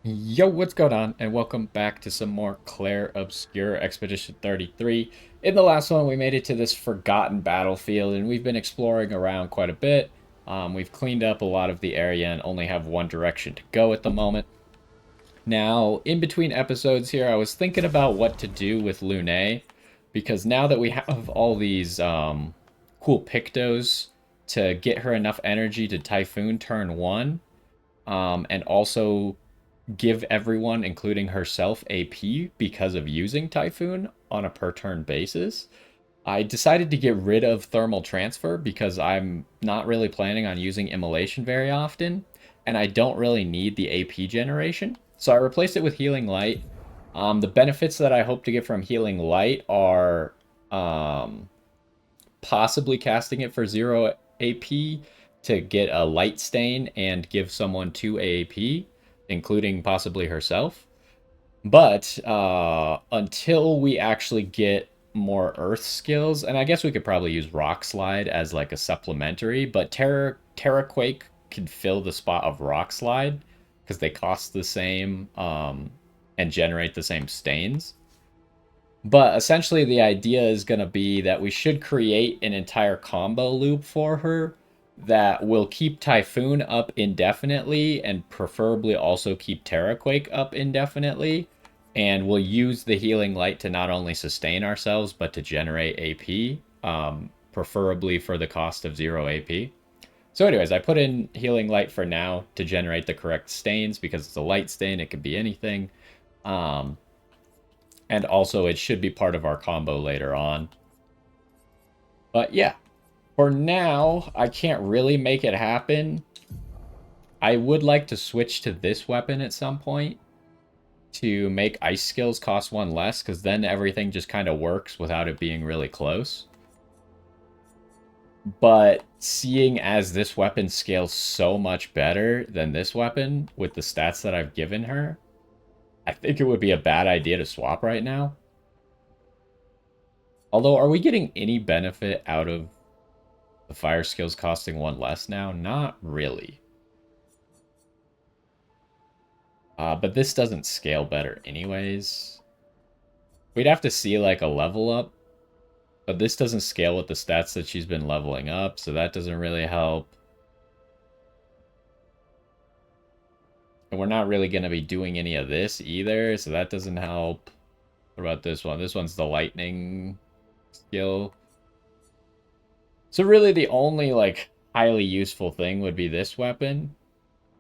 Yo, what's going on? And welcome back to some more Clair Obscur Expedition 33. In the last one, we made it to this forgotten battlefield, and we've been exploring around quite a bit. We've cleaned up a lot of the area and only have one direction to go at the moment. Now, in between episodes here, I was thinking about what to do with Lune, because now that we have all these cool Pictos to get her enough energy to Typhoon turn 1, and also give everyone, including herself, AP because of using Typhoon on a per turn basis. I decided to get rid of Thermal Transfer because I'm not really planning on using Immolation very often, and I don't really need the AP generation. So I replaced it with Healing Light. The benefits that I hope to get from Healing Light are possibly casting it for 0 AP to get a Light Stain and give someone 2 AAP, including possibly herself. But until we actually get more Earth skills, and I guess we could probably use Rock Slide as like a supplementary, but Terra Quake could fill the spot of Rock Slide because they cost the same and generate the same stains. But essentially, the idea is going to be that we should create an entire combo loop for her that will keep Typhoon up indefinitely and preferably also keep Terraquake up indefinitely. And we'll use the Healing Light to not only sustain ourselves, but to generate AP, preferably for the cost of 0 AP. So, anyways, I put in Healing Light for now to generate the correct stains because it's a light stain, it could be anything. Um, and also, it should be part of our combo later on. But yeah, for now, I can't really make it happen. I would like to switch to this weapon at some point to make ice skills cost 1 less, because then everything just kind of works without it being really close. But seeing as this weapon scales so much better than this weapon with the stats that I've given her, I think it would be a bad idea to swap right now. Although, are we getting any benefit out of the fire skills costing 1 less now? Not really. But this doesn't scale better anyways. We'd have to see like a level up. But this doesn't scale with the stats that she's been leveling up, so that doesn't really help. And we're not really going to be doing any of this either, so that doesn't help. What about this one? This one's the lightning skill. So really the only like highly useful thing would be this weapon,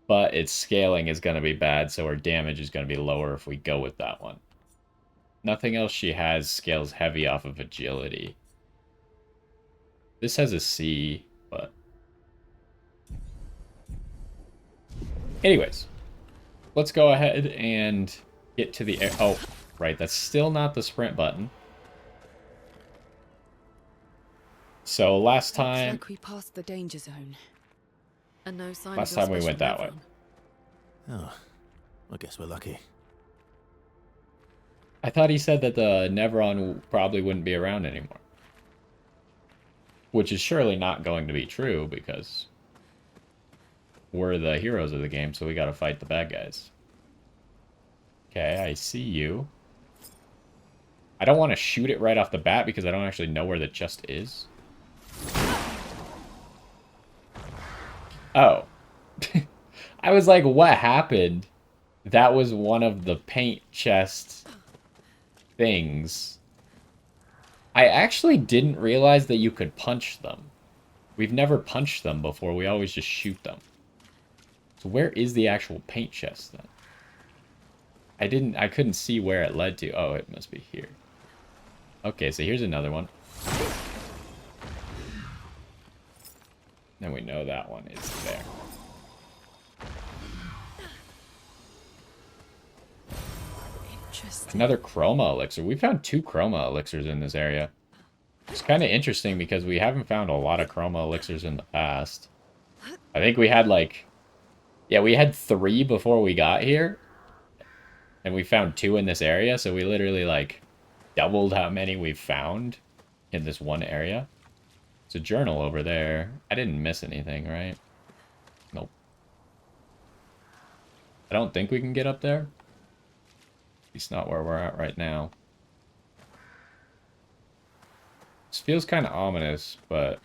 but its scaling is going to be bad, so her damage is going to be lower if we go with that one. Nothing else she has scales heavy off of agility. This has a C, but... Anyways, let's go ahead and get to the air. Oh, right, that's still not the sprint button. So last time... Looks like we passed the danger zone. And no sign Last of your time we special went that way. Nevron. Oh, I guess we're lucky. I thought he said that the Nevron probably wouldn't be around anymore. Which is surely not going to be true, because we're the heroes of the game, so we gotta fight the bad guys. Okay, I see you. I don't want to shoot it right off the bat because I don't actually know where the chest is. Oh. I was like, what happened? That was one of the paint chest things. I actually didn't realize that you could punch them. We've never punched them before. We always just shoot them. So where is the actual paint chest then? I couldn't see where it led to. Oh, it must be here. Okay, so here's another one. And we know that one is there. Interesting. Another chroma elixir. We found 2 chroma elixirs in this area. It's kind of interesting because we haven't found a lot of chroma elixirs in the past. I think we had like... Yeah, we had 3 before we got here. And we found 2 in this area, so we literally like doubled how many we've found in this one area. It's a journal over there. I didn't miss anything, right? Nope. I don't think we can get up there. At least not where we're at right now. This feels kind of ominous, but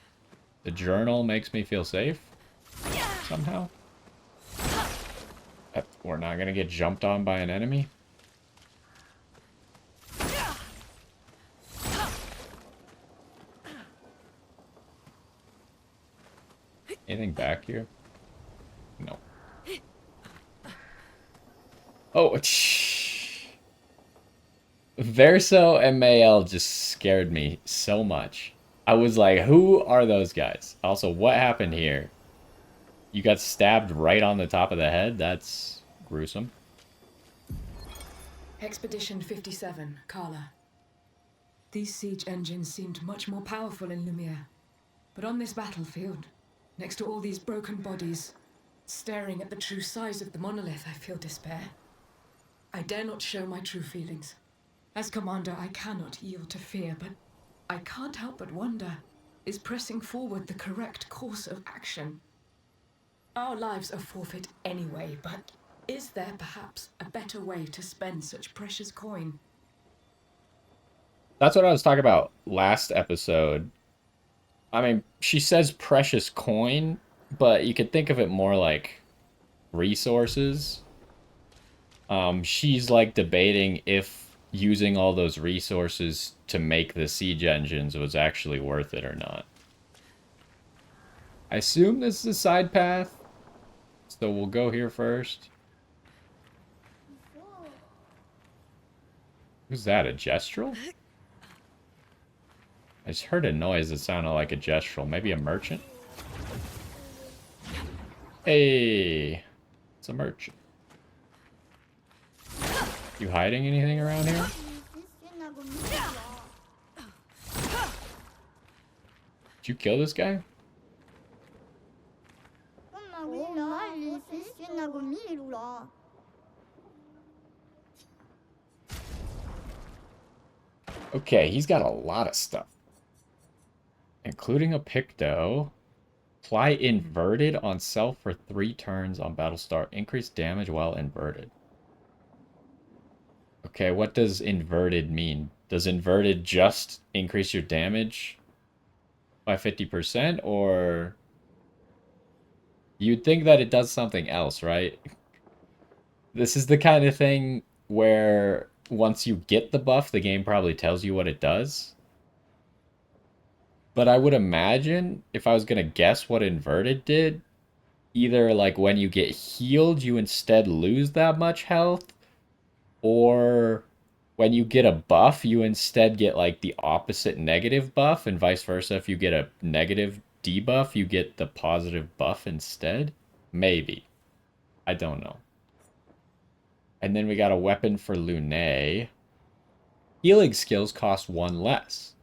the journal makes me feel safe somehow. We're not gonna get jumped on by an enemy. Anything back here? No. Oh, Verso and Mael just scared me so much. I was like, who are those guys? Also, what happened here? You got stabbed right on the top of the head? That's gruesome. Expedition 57, Carla. These siege engines seemed much more powerful in Lumiere. But on this battlefield, next to all these broken bodies, staring at the true size of the monolith, I feel despair. I dare not show my true feelings. As commander, I cannot yield to fear, but I can't help but wonder, is pressing forward the correct course of action? Our lives are forfeit anyway, but is there perhaps a better way to spend such precious coin? That's what I was talking about last episode. I mean, she says precious coin, but you could think of it more like resources. She's like debating if using all those resources to make the siege engines was actually worth it or not. I assume this is a side path, so we'll go here first. Who's that, a Gestrel? I just heard a noise that sounded like a Gestrel. Maybe a merchant? Hey! It's a merchant. You hiding anything around here? Did you kill this guy? Okay, he's got a lot of stuff. Including a Picto. Apply inverted on self for 3 turns on battle start. Increase damage while inverted. Okay, what does inverted mean? Does inverted just increase your damage by 50%? Or... You'd think that it does something else, right? This is the kind of thing where once you get the buff, the game probably tells you what it does. But I would imagine, if I was going to guess what inverted did, either like when you get healed, you instead lose that much health, or when you get a buff, you instead get like the opposite negative buff, and vice versa. If you get a negative debuff, you get the positive buff instead. Maybe. I don't know. And then we got a weapon for Lune. Healing skills cost 1 less.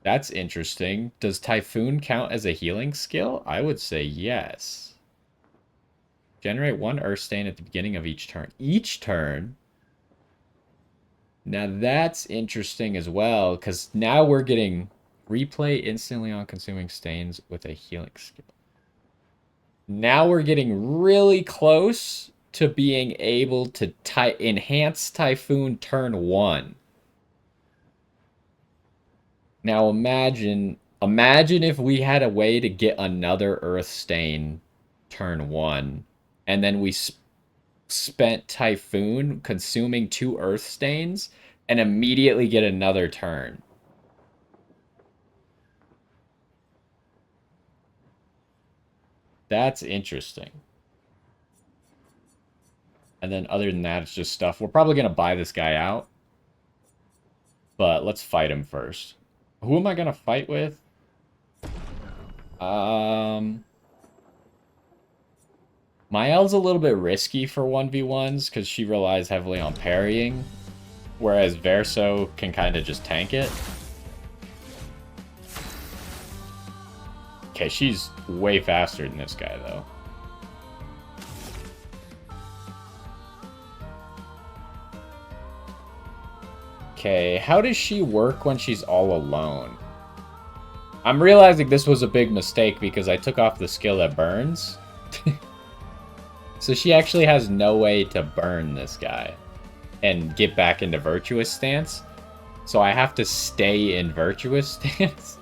That's interesting. Does Typhoon count as a healing skill? I would say yes. Generate 1 Earth Stain at the beginning of each turn. Each turn? Now that's interesting as well, because now we're getting replay instantly on consuming stains with a healing skill. Now we're getting really close to being able to enhance Typhoon turn 1. Now imagine if we had a way to get another Earth Stain turn 1, and then we spent Typhoon consuming 2 Earth Stains and immediately get another turn. That's interesting. And then other than that, it's just stuff. We're probably going to buy this guy out. But let's fight him first. Who am I going to fight with? Mael's a little bit risky for 1v1s because she relies heavily on parrying. Whereas Verso can kind of just tank it. Okay, she's way faster than this guy, though. Okay, how does she work when she's all alone? I'm realizing this was a big mistake because I took off the skill that burns. So she actually has no way to burn this guy and get back into virtuous stance. So I have to stay in virtuous stance.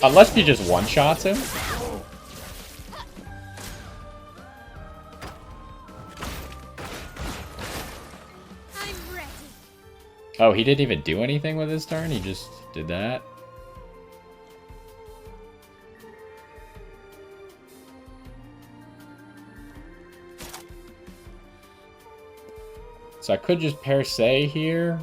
Unless she just one-shots him. Oh, he didn't even do anything with his turn? He just did that? So I could just per se here.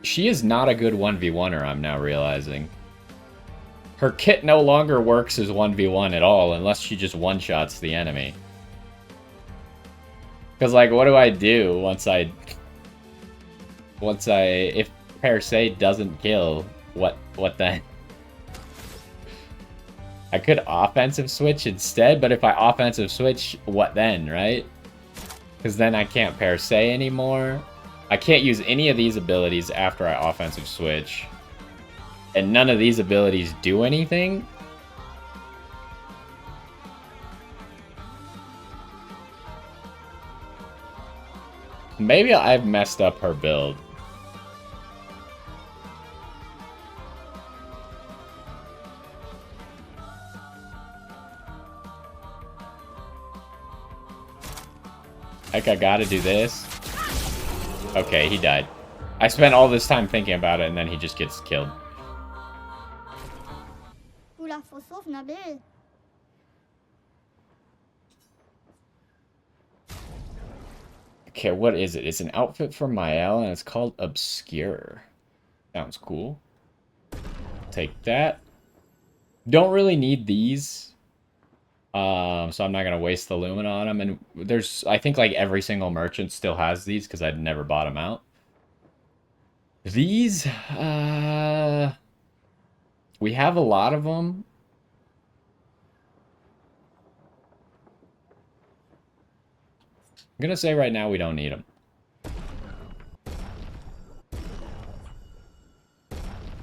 She is not a good 1v1er, I'm now realizing. Her kit no longer works as 1v1 at all, unless she just one-shots the enemy. Because, like, what do I do if per se doesn't kill, what then? I could offensive switch instead, but if I offensive switch, what then, right? Because then I can't per se anymore. I can't use any of these abilities after I offensive switch. And none of these abilities do anything. Maybe I've messed up her build. Like, I gotta do this. Okay, he died. I spent all this time thinking about it, and then he just gets killed. Okay, what is it? It's an outfit for Mael, and it's called Obscur. Sounds cool. Take that. Don't really need these. So I'm not going to waste the Lumina on them. And there's, I think, like, every single merchant still has these, because I'd never bought them out. These, we have a lot of them. I'm going to say right now we don't need them.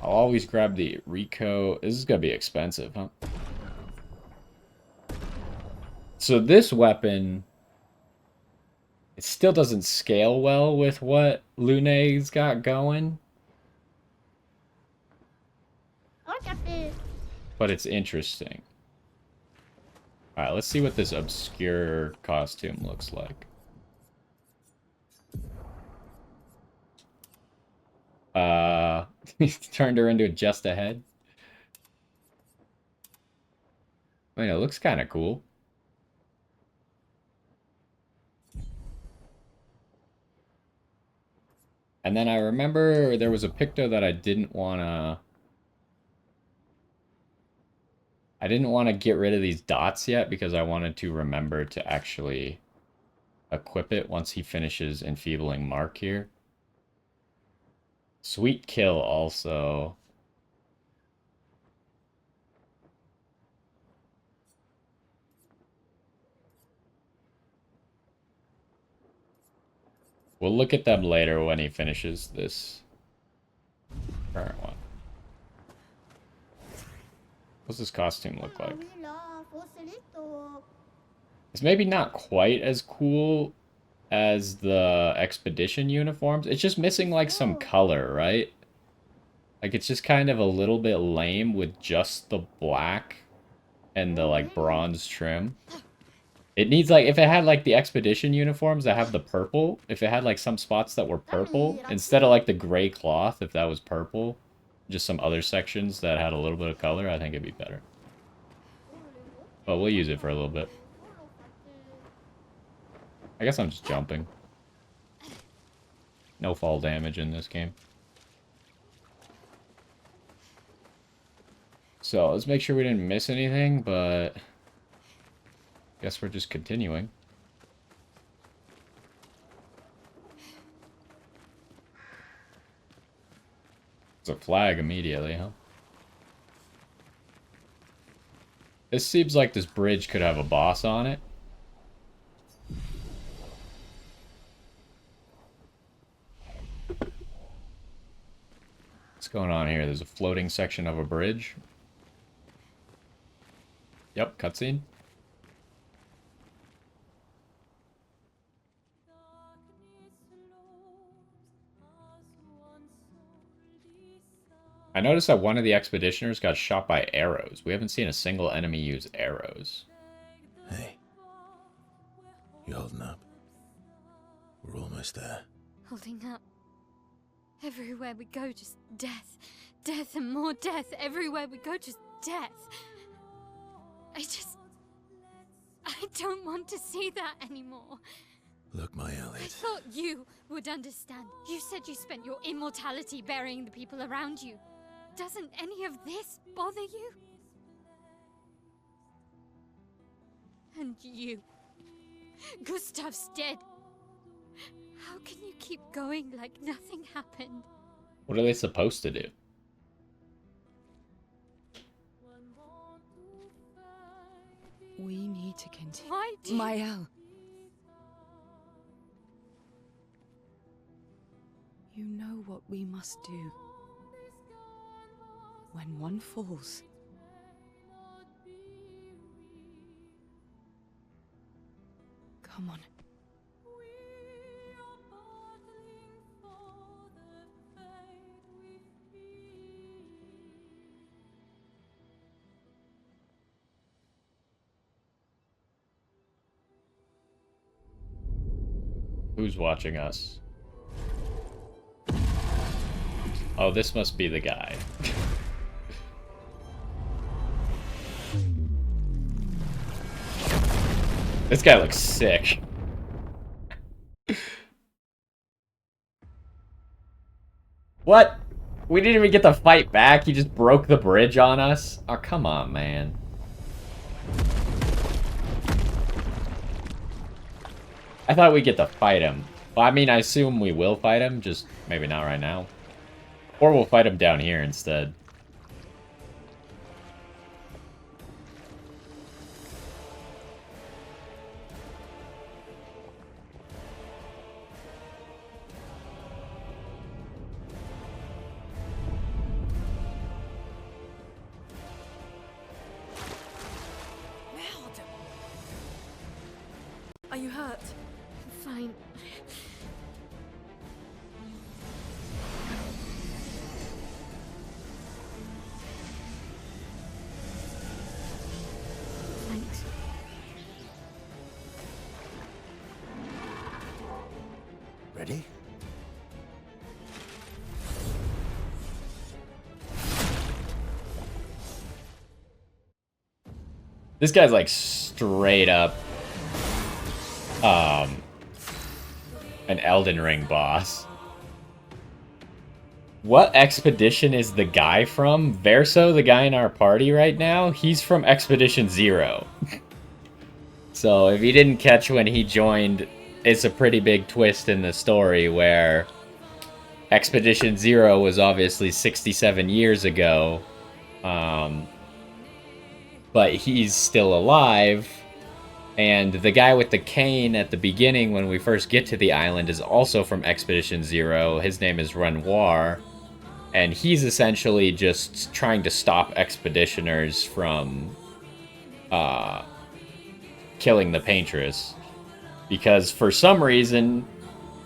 I'll always grab the Rico. This is going to be expensive, huh? So this weapon, it still doesn't scale well with what Lune's got going. But it's interesting. Alright, let's see what this obscure costume looks like. He turned her into just ahead. I mean, it looks kind of cool. And then I remember there was a picto that I didn't want to get rid of these dots yet because I wanted to remember to actually equip it once he finishes Enfeebling Mark here. Sweet Kill also. We'll look at them later when he finishes this current one. What's this costume look like? It's maybe not quite as cool as the expedition uniforms. It's just missing like some color, right? Like it's just kind of a little bit lame with just the black and the like bronze trim. It needs, like, if it had, like, the expedition uniforms that have the purple, if it had, like, some spots that were purple, instead of, like, the gray cloth, if that was purple, just some other sections that had a little bit of color, I think it'd be better. But we'll use it for a little bit. I guess I'm just jumping. No fall damage in this game. So, let's make sure we didn't miss anything, but guess we're just continuing. It's a flag immediately, huh? This seems like this bridge could have a boss on it. Let's going on here? There's a floating section of a bridge. Yep, cutscene. I noticed that one of the expeditioners got shot by arrows. We haven't seen a single enemy use arrows. Hey. You holding up? We're almost there. Holding up. Everywhere we go, just death. Death and more death. Everywhere we go, just death. I don't want to see that anymore. Look, Mael, I thought you would understand. You said you spent your immortality burying the people around you. Doesn't any of this bother you? And you. Gustav's dead. How can you keep going like nothing happened? What are they supposed to do? We need to continue. Why do you... Mael. You know what we must do. When one falls, come on. Who's watching us? Oh, this must be the guy. This guy looks sick. What? We didn't even get to fight back. He just broke the bridge on us. Oh, come on, man. I thought we'd get to fight him. Well, I mean, I assume we will fight him, just maybe not right now. Or we'll fight him down here instead. Are you hurt? Fine. Thanks. Ready? This guy's like straight up an Elden Ring boss. What expedition is the guy from? Verso, the guy in our party right now, he's from Expedition Zero. So if you didn't catch when he joined, it's a pretty big twist in the story where Expedition Zero was obviously 67 years ago. But he's still alive. And the guy with the cane at the beginning when we first get to the island is also from Expedition Zero. His name is Renoir. And he's essentially just trying to stop expeditioners from killing the Paintress. Because for some reason,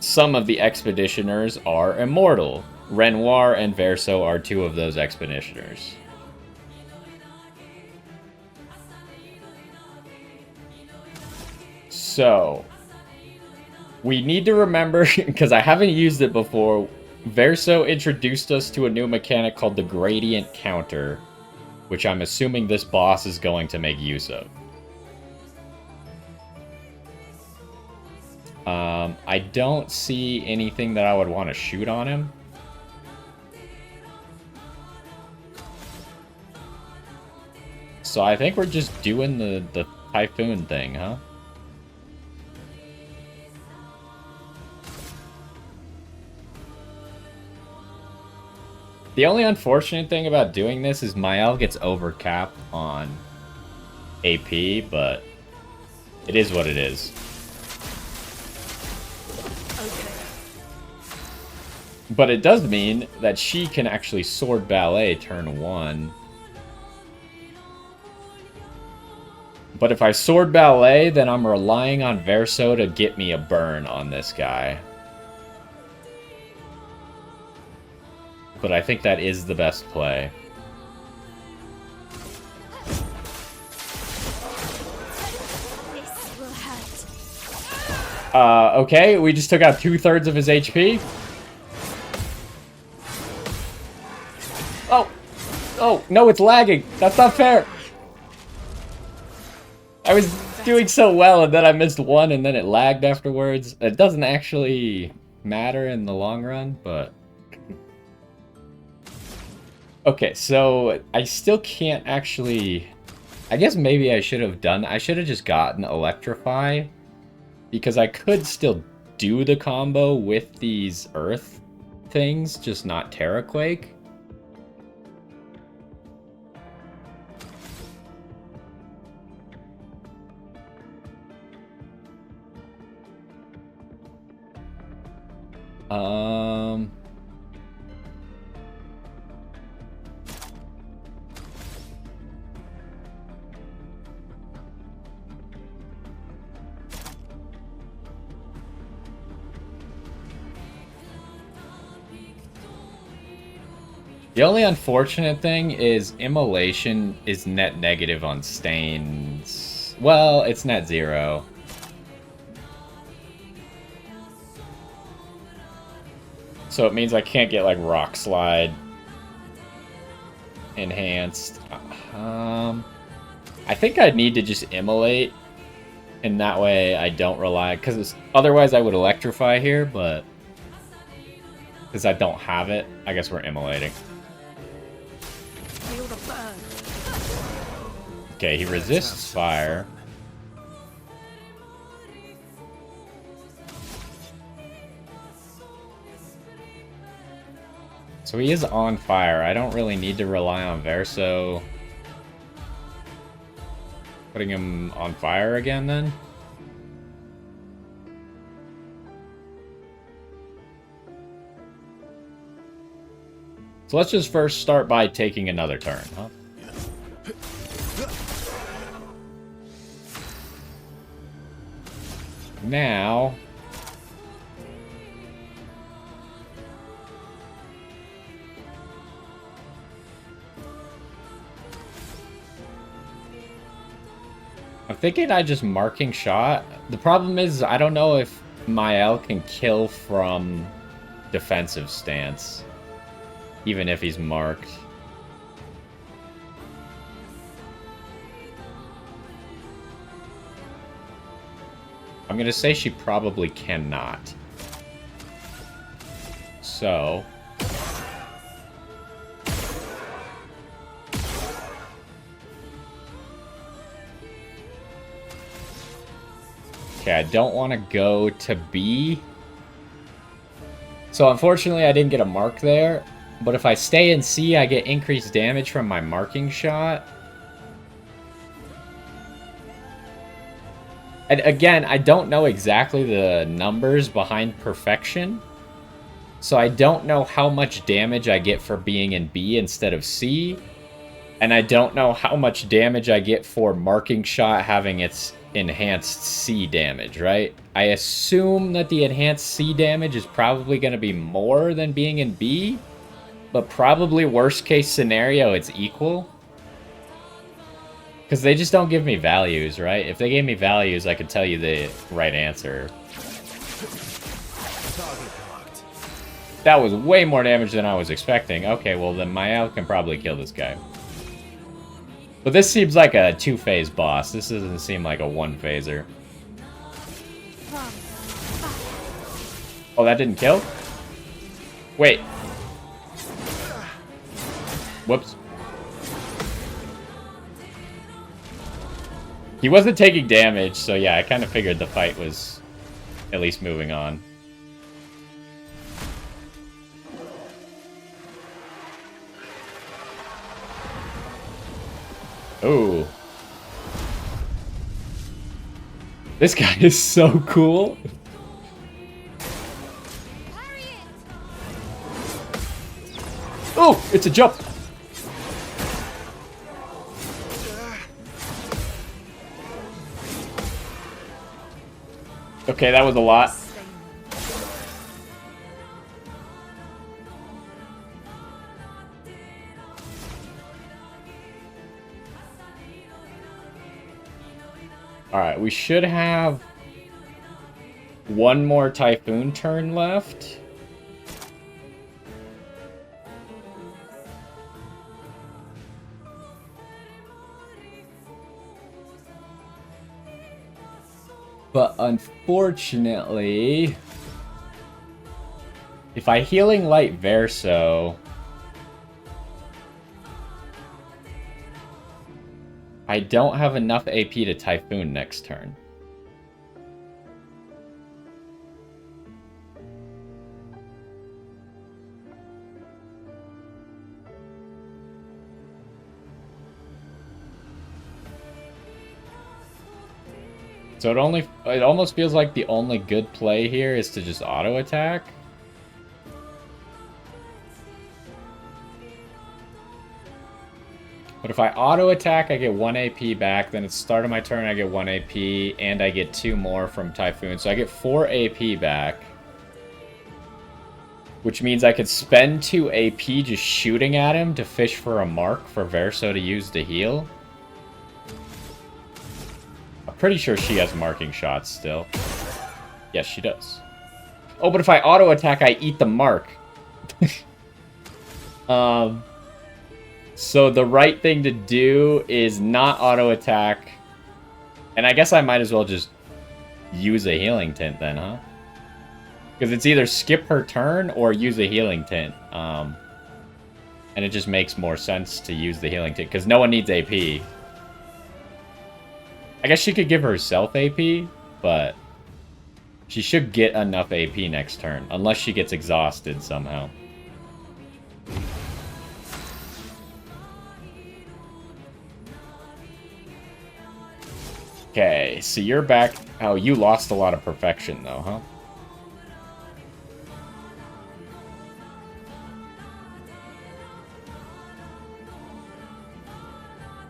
some of the expeditioners are immortal. Renoir and Verso are two of those expeditioners. So, we need to remember, because I haven't used it before, Verso introduced us to a new mechanic called the Gradient Counter, which I'm assuming this boss is going to make use of. I don't see anything that I would want to shoot on him. So I think we're just doing the Typhoon thing, huh? The only unfortunate thing about doing this is Mael gets overcapped on AP, but it is what it is. But it does mean that she can actually sword ballet turn 1. But if I sword ballet, then I'm relying on Verso to get me a burn on this guy. But I think that is the best play. This will hurt. Okay, we just took out 2/3 of his HP. Oh! Oh, no, it's lagging. That's not fair. I was doing so well, and then I missed one, and then it lagged afterwards. It doesn't actually matter in the long run, but... Okay, so I still can't actually... I guess maybe I should have done... I should have just gotten Electrify, because I could still do the combo with these Earth things, just not Terraquake. The only unfortunate thing is Immolation is net negative on stains. Well, it's net 0. So it means I can't get, like, Rock Slide enhanced. I think I'd need to just Immolate, and that way I don't rely... Because otherwise I would Electrify here, but... Because I don't have it, I guess we're Immolating. Feel the burn. Okay, he resists fire. So he is on fire. I don't really need to rely on Verso putting him on fire again then. So let's just first start by taking another turn, huh? Now... I'm thinking I just Marking Shot. The problem is I don't know if Mael can kill from defensive stance, even if he's marked. I'm gonna say she probably cannot. So... Okay, I don't want to go to B. So unfortunately I didn't get a mark there. But if I stay in C, I get increased damage from my Marking Shot. And again, I don't know exactly the numbers behind Perfection. So I don't know how much damage I get for being in B instead of C. And I don't know how much damage I get for Marking Shot having its enhanced C damage, right? I assume that the enhanced C damage is probably going to be more than being in B. But probably worst case scenario, it's equal. Because they just don't give me values, right? If they gave me values, I could tell you the right answer. That was way more damage than I was expecting. Okay, well then Mael can probably kill this guy. But this seems like a 2-phase boss. This doesn't seem like a 1-phaser. Oh, that didn't kill? Wait. Whoops. He wasn't taking damage, so yeah, I kind of figured the fight was at least moving on. Ooh. This guy is so cool. It's a jump! Okay, that was a lot. Alright, we should have one more Typhoon turn left. But unfortunately, if I Healing Light Verso, I don't have enough AP to Typhoon next turn. So it almost feels like the only good play here is to just auto attack. But if I auto attack, I get 1 AP back. Then at the start of my turn, I get 1 AP, and I get 2 more from Typhoon. So I get 4 AP back. Which means I could spend 2 AP just shooting at him to fish for a mark for Verso to use to heal. I'm pretty sure she has marking shots still. Yes, she does. Oh, but if I auto attack, I eat the mark. So the right thing to do is not auto attack. And I guess I might as well just use a healing tint then, huh? Because it's either skip her turn or use a healing tint. And it just makes more sense to use the healing tint because no one needs AP. I guess she could give herself AP, but she should get enough AP next turn, unless she gets exhausted somehow. Okay, so you're back. Oh, you lost a lot of perfection, though, huh?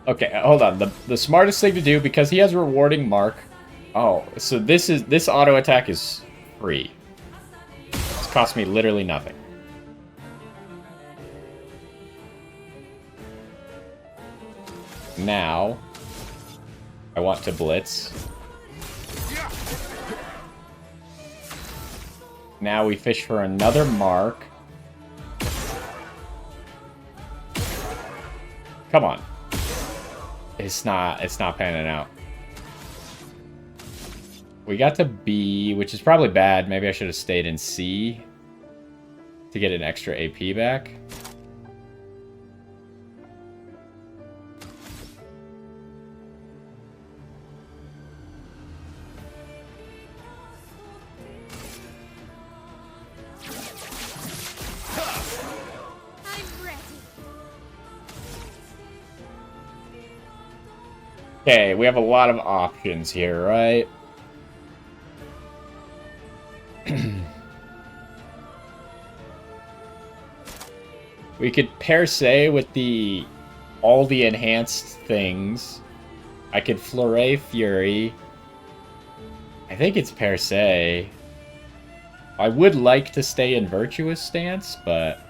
Okay, hold on. The smartest thing to do, because he has a rewarding mark. Oh, so this auto attack is free. It's cost me literally nothing. Now, I want to blitz. Now we fish for another mark. Come on. It's not panning out. We got to B, which is probably bad. Maybe I should have stayed in C to get an extra AP back. Okay, we have a lot of options here, right? We could per se with all the enhanced things. I could Fleury Fury. I think it's per se. I would like to stay in Virtuous stance, but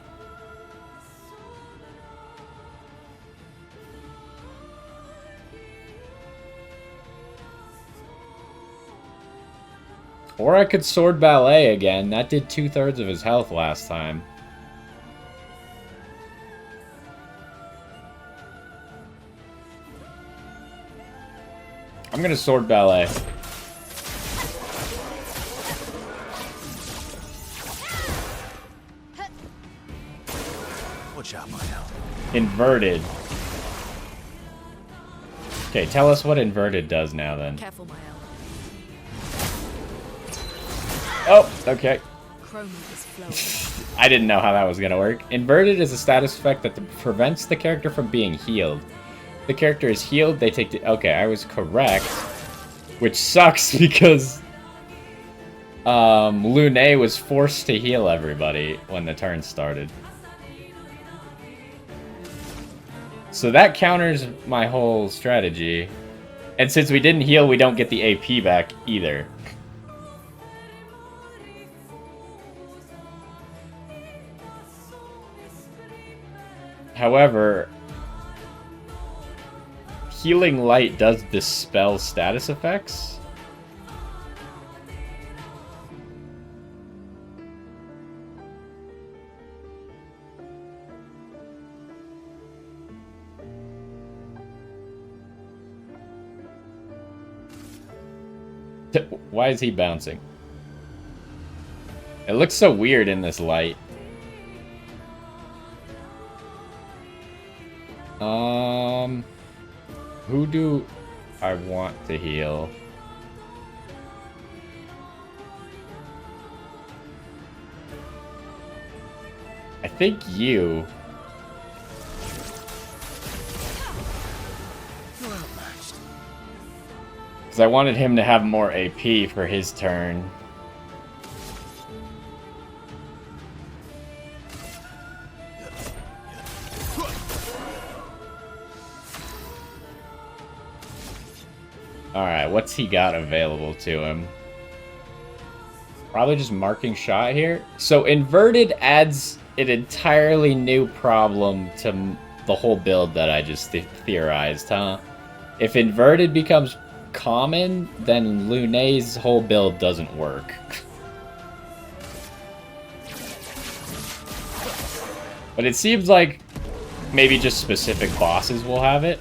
or I could Sword Ballet again. That did 2/3 of his health last time. I'm gonna Sword Ballet. Watch out, my hell. Inverted. Okay, tell us what Inverted does now then. Careful, my Oh, okay. Chrome is flowing. I didn't know how that was gonna work. Inverted is a status effect that prevents the character from being healed. If the character is healed, they take the... Okay, I was correct. Which sucks because... Lune was forced to heal everybody when the turn started. So that counters my whole strategy. And since we didn't heal, we don't get the AP back either. However, Healing Light does dispel status effects. Why is he bouncing? It looks so weird in this light. Who do I want to heal? I think you. Because I wanted him to have more AP for his turn. Alright, what's he got available to him? Probably just marking shot here. So inverted adds an entirely new problem to the whole build that I just theorized, huh? If inverted becomes common, then Lune's whole build doesn't work. But it seems like maybe just specific bosses will have it.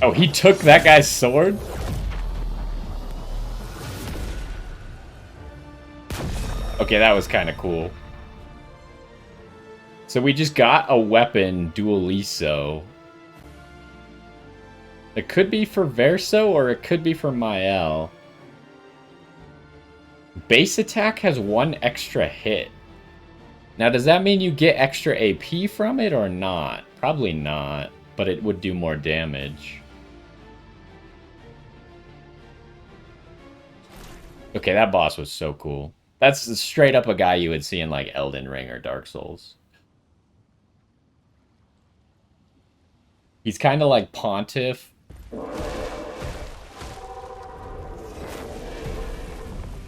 Oh, he took that guy's sword? Okay, that was kind of cool. So we just got a weapon, Dualliste. It could be for Verso, or it could be for Mael. Base attack has 1 extra hit. Now, does that mean you get extra AP from it, or not? Probably not, but it would do more damage. Okay, that boss was so cool. That's straight up a guy you would see in, like, Elden Ring or Dark Souls. He's kind of like Pontiff.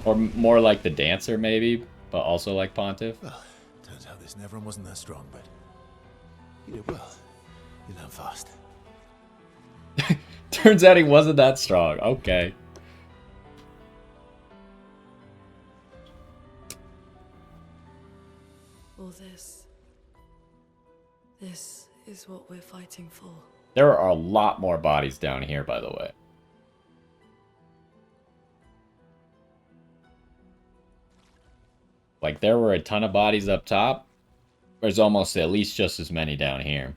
Or more like the Dancer, maybe, but also like Pontiff. Well, turns out this Neveron wasn't that strong, but you did well. You learn fast. Turns out he wasn't that strong. Okay. All this is what we're fighting for. There are a lot more bodies down here, by the way. Like, there were a ton of bodies up top. There's almost at least just as many down here.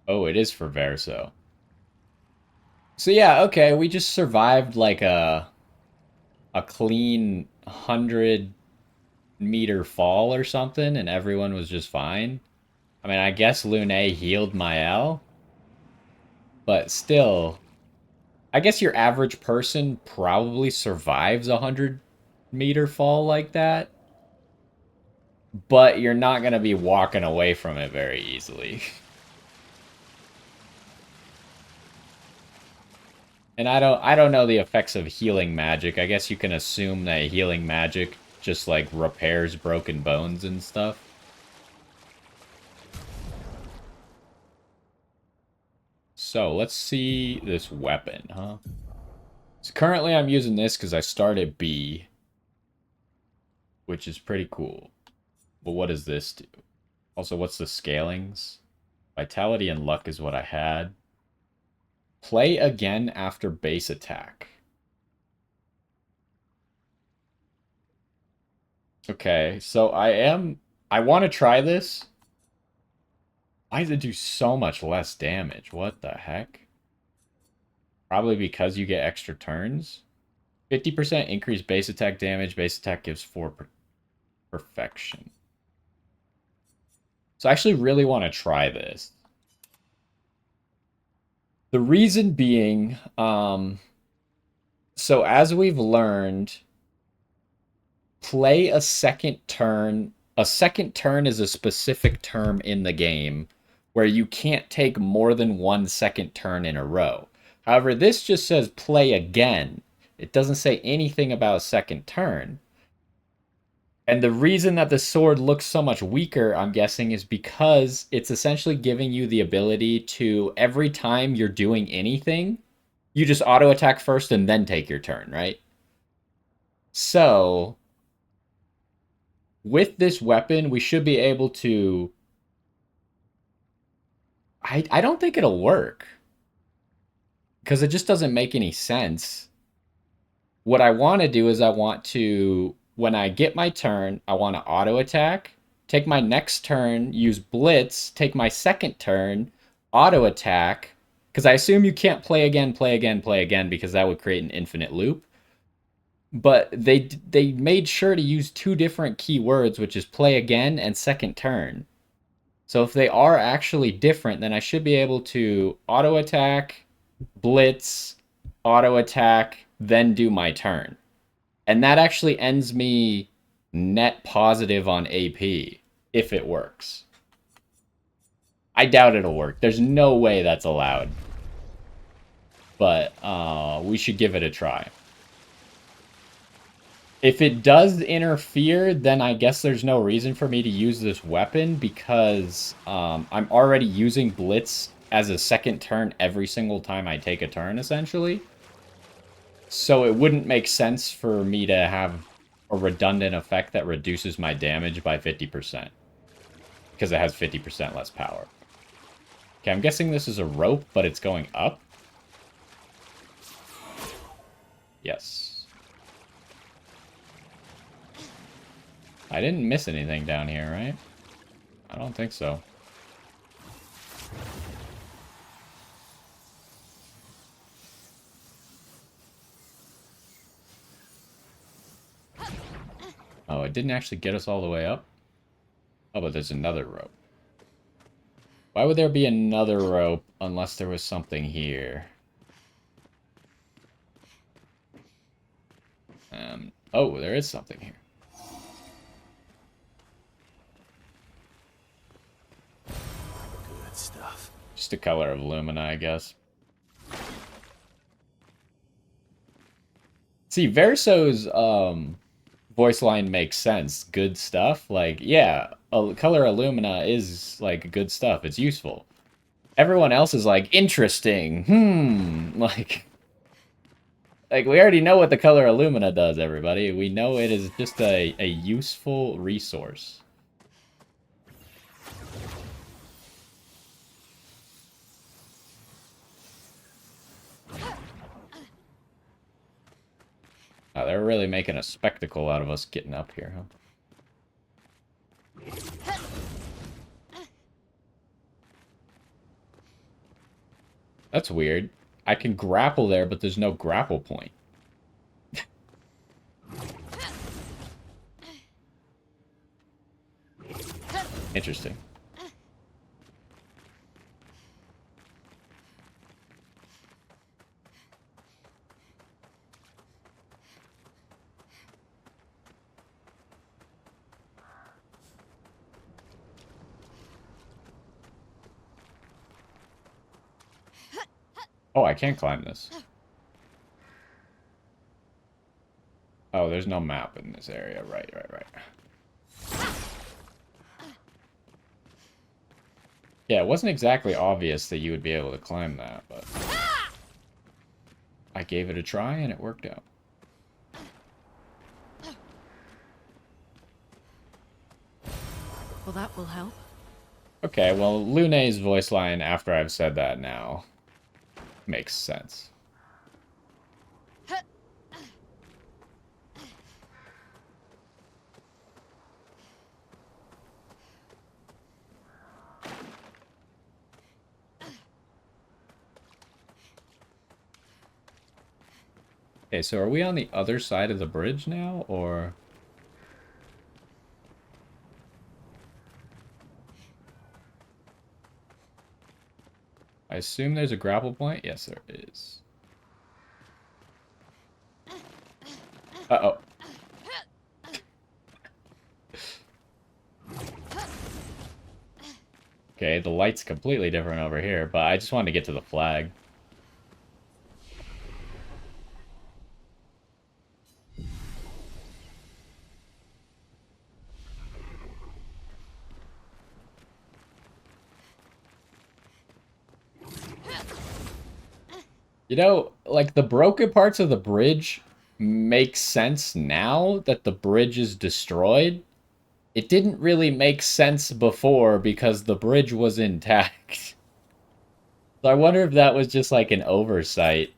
Oh, it is for Verso. So yeah, okay, we just survived like a clean 100-meter fall or something, and everyone was just fine. I mean, I guess Lune healed Mael, but still, I guess your average person probably survives a 100-meter fall like that, but you're not gonna be walking away from it very easily. And I don't know the effects of healing magic. I guess you can assume that healing magic just like repairs broken bones and stuff. So let's see this weapon, huh? So currently I'm using this because I started B, which is pretty cool. But what does this do? Also, what's the scalings? Vitality and luck is what I had. Play again after base attack. Okay, so I want to try this. Why does it do so much less damage? What the heck? Probably because you get extra turns. 50% increased base attack damage. Base attack gives 4 perfection. So I actually really want to try this. The reason being, so as we've learned, play a second turn. A second turn is a specific term in the game where you can't take more than 1 second turn in a row. However, this just says play again. It doesn't say anything about second turn. And the reason that the sword looks so much weaker, I'm guessing, is because it's essentially giving you the ability to, every time you're doing anything, you just auto attack first and then take your turn, right? So, with this weapon, we should be able to... I don't think it'll work. Because it just doesn't make any sense. What I want to do is I want to, when I get my turn, I want to auto attack, take my next turn, use Blitz, take my second turn, auto attack, because I assume you can't play again, because that would create an infinite loop. But they made sure to use 2 different keywords, which is play again and second turn. So if they are actually different, then I should be able to auto attack, Blitz, auto attack, then do my turn. And that actually ends me net positive on AP, if it works. I doubt it'll work. There's no way that's allowed. But we should give it a try. If it does interfere, then I guess there's no reason for me to use this weapon because I'm already using Blitz as a second turn every single time I take a turn, essentially. So it wouldn't make sense for me to have a redundant effect that reduces my damage by 50%. Because it has 50% less power. Okay, I'm guessing this is a rope, but it's going up. Yes. I didn't miss anything down here, right? I don't think so. Oh, it didn't actually get us all the way up? Oh, but there's another rope. Why would there be another rope unless there was something here? Oh, there is something here. Good stuff. Just the color of Lumina, I guess. See, Verso's voice line makes sense. Good stuff. Like, yeah, color Illumina is, like, good stuff. It's useful. Everyone else is like, interesting. Like, we already know what the color Illumina does, everybody. We know it is just a useful resource. Oh, they're really making a spectacle out of us getting up here, huh? That's weird. I can grapple there, but there's no grapple point. Interesting. Oh, I can't climb this. Oh, there's no map in this area. Right. Yeah, it wasn't exactly obvious that you would be able to climb that, but... I gave it a try and it worked out. Well, that will help. Okay, well, Lune's voice line, after I've said that now, makes sense. Okay, so are we on the other side of the bridge now, or... I assume there's a grapple point? Yes, there is. Uh-oh. Okay, the light's completely different over here, but I just wanted to get to the flag. You know, like, the broken parts of the bridge make sense now that the bridge is destroyed. It didn't really make sense before because the bridge was intact. So I wonder if that was just like an oversight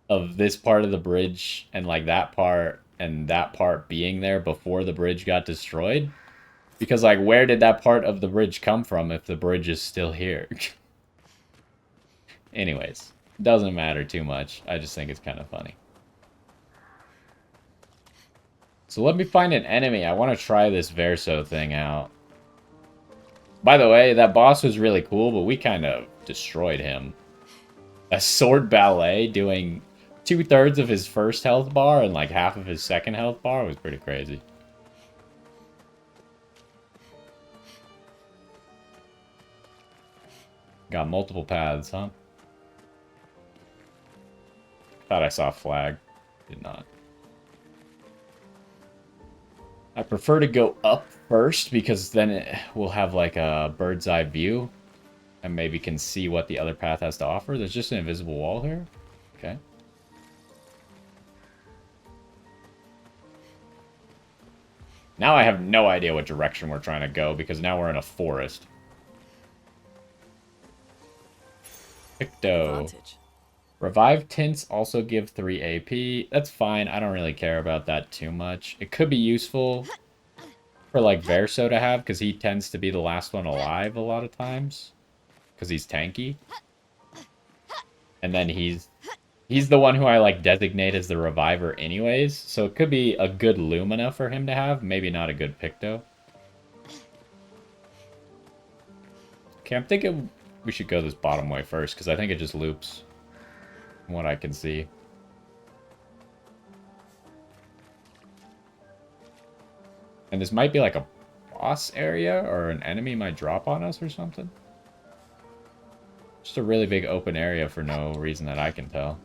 of this part of the bridge and like that part being there before the bridge got destroyed. Because like where did that part of the bridge come from if the bridge is still here? Anyways, doesn't matter too much. I just think it's kind of funny. So let me find an enemy. I want to try this Verso thing out. By the way, that boss was really cool, but we kind of destroyed him. A sword ballet doing 2/3 of his first health bar and like half of his second health bar was pretty crazy. Got multiple paths, huh? Thought I saw a flag. Did not. I prefer to go up first because then we'll have like a bird's eye view and maybe can see what the other path has to offer. There's just an invisible wall here. Okay. Now I have no idea what direction we're trying to go because now we're in a forest. Picto. Advantage. Revive tints also give 3 AP. That's fine. I don't really care about that too much. It could be useful for like Verso to have because he tends to be the last one alive a lot of times because he's tanky. And then he's the one who I like designate as the reviver anyways. So it could be a good Lumina for him to have. Maybe not a good Picto. Okay, I'm thinking we should go this bottom way first because I think it just loops. From what I can see. And this might be like a boss area or an enemy might drop on us or something. Just a really big open area for no reason that I can tell.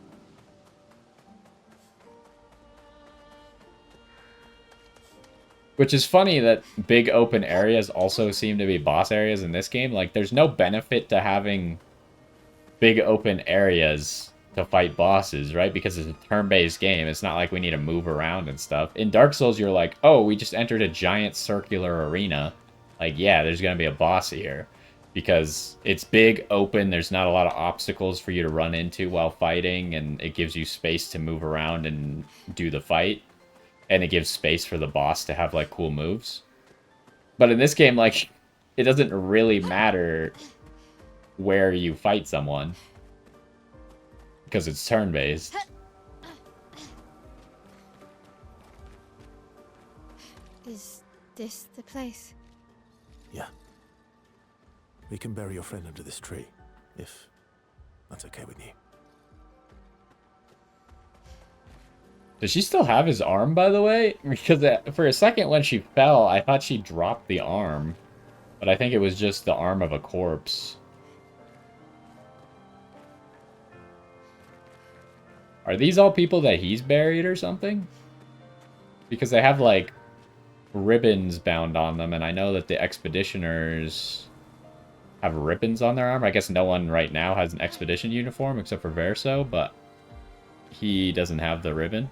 Which is funny that big open areas also seem to be boss areas in this game. Like, there's no benefit to having big open areas to fight bosses, right? Because it's a turn-based game. It's not like we need to move around and stuff. In Dark Souls, you're like, oh, we just entered a giant circular arena. Like, yeah, there's going to be a boss here. Because it's big, open, there's not a lot of obstacles for you to run into while fighting, and it gives you space to move around and do the fight. And it gives space for the boss to have, like, cool moves. But in this game, like, it doesn't really matter where you fight someone. Because it's turn-based. Is this the place? Yeah. We can bury your friend under this tree, if that's okay with you. Does she still have his arm, by the way? Because for a second when she fell, I thought she dropped the arm. But I think it was just the arm of a corpse. Are these all people that he's buried or something? Because they have, like, ribbons bound on them, and I know that the expeditioners have ribbons on their arm. I guess no one right now has an expedition uniform except for Verso, but he doesn't have the ribbon.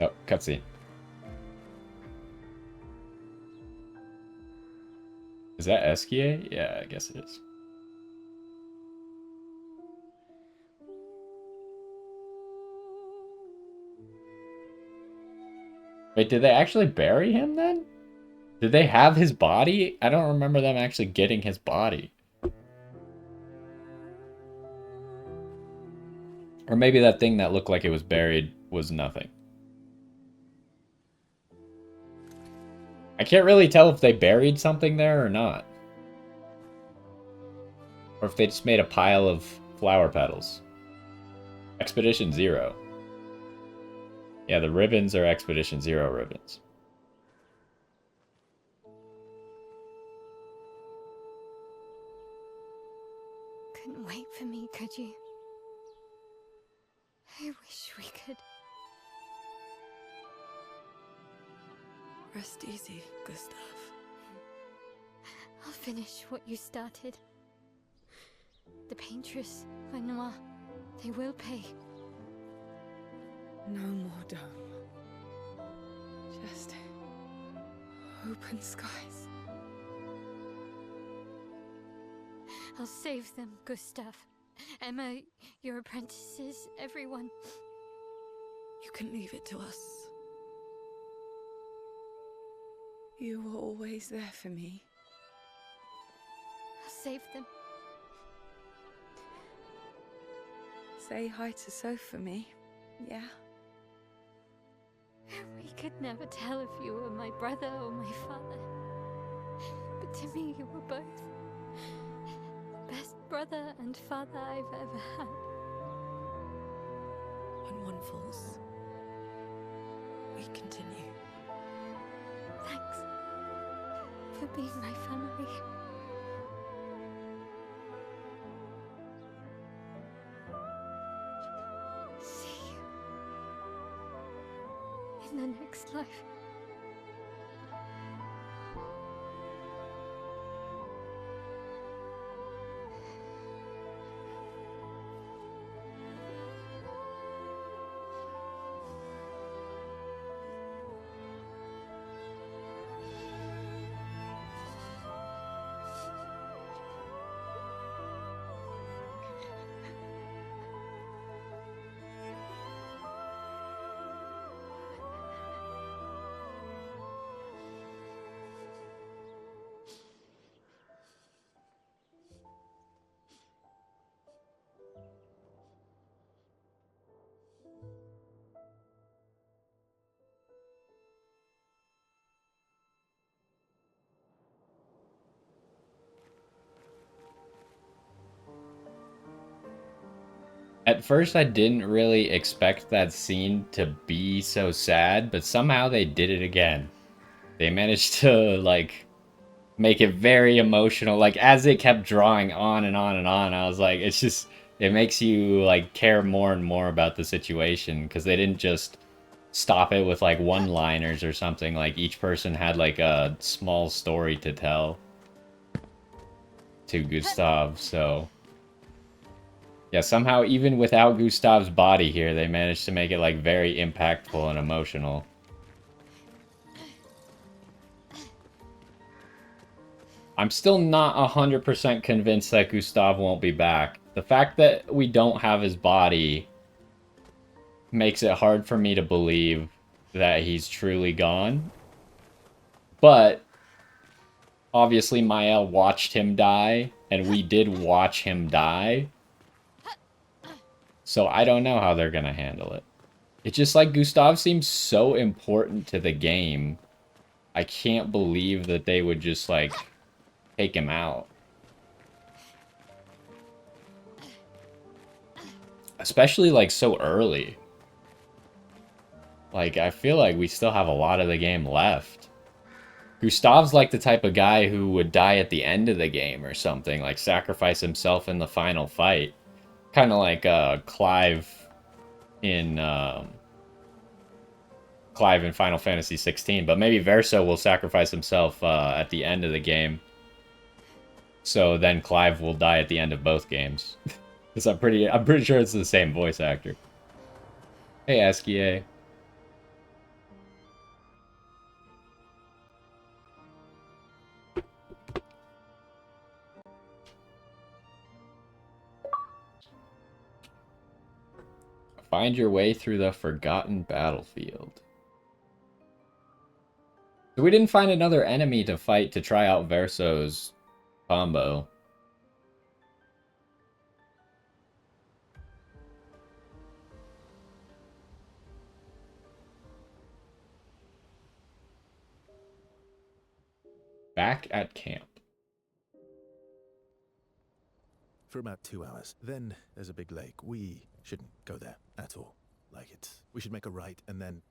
Oh, cutscene. Is that Esquier? Yeah, I guess it is. Wait, did they actually bury him then? Did they have his body? I don't remember them actually getting his body. Or maybe that thing that looked like it was buried was nothing. I can't really tell if they buried something there or not. Or if they just made a pile of flower petals. Expedition 0. Yeah, the ribbons are Expedition 0 ribbons. Couldn't wait for me, could you? I wish we could. Rest easy, Gustav. I'll finish what you started. The paintress, Renoir, they will pay. No more dome. Just open skies. I'll save them, Gustav. Emma, your apprentices, everyone. You can leave it to us. You were always there for me. I'll save them. Say hi to Soph for me, yeah? We could never tell if you were my brother or my father. But to me, you were both. The best brother and father I've ever had. When one falls, we continue. Thanks for being my family. See you in the next life. At first, I didn't really expect that scene to be so sad, but somehow they did it again. They managed to, like, make it very emotional. Like, as it kept drawing on and on and on, I was like, it's just, it makes you, like, care more and more about the situation, because they didn't just stop it with, like, one-liners or something. Like, each person had, like, a small story to tell to Gustav, so... Yeah, somehow, even without Gustav's body here, they managed to make it, like, very impactful and emotional. I'm still not 100% convinced that Gustav won't be back. The fact that we don't have his body makes it hard for me to believe that he's truly gone. But, obviously, Mael watched him die, and we did watch him die. So I don't know how they're going to handle it. It's just like Gustav seems so important to the game. I can't believe that they would just, like, take him out. Especially, like, so early. Like, I feel like we still have a lot of the game left. Gustav's like the type of guy who would die at the end of the game or something. Like, sacrifice himself in the final fight. Kind of like Clive in Final Fantasy 16, but maybe Verso will sacrifice himself at the end of the game. So then Clive will die at the end of both games. Because I'm pretty sure it's the same voice actor. Hey, Askie. Find your way through the forgotten battlefield. So we didn't find another enemy to fight to try out Verso's combo. Back at camp. For about 2 hours. Then there's a big lake. We shouldn't go there at all. We should make a right, and then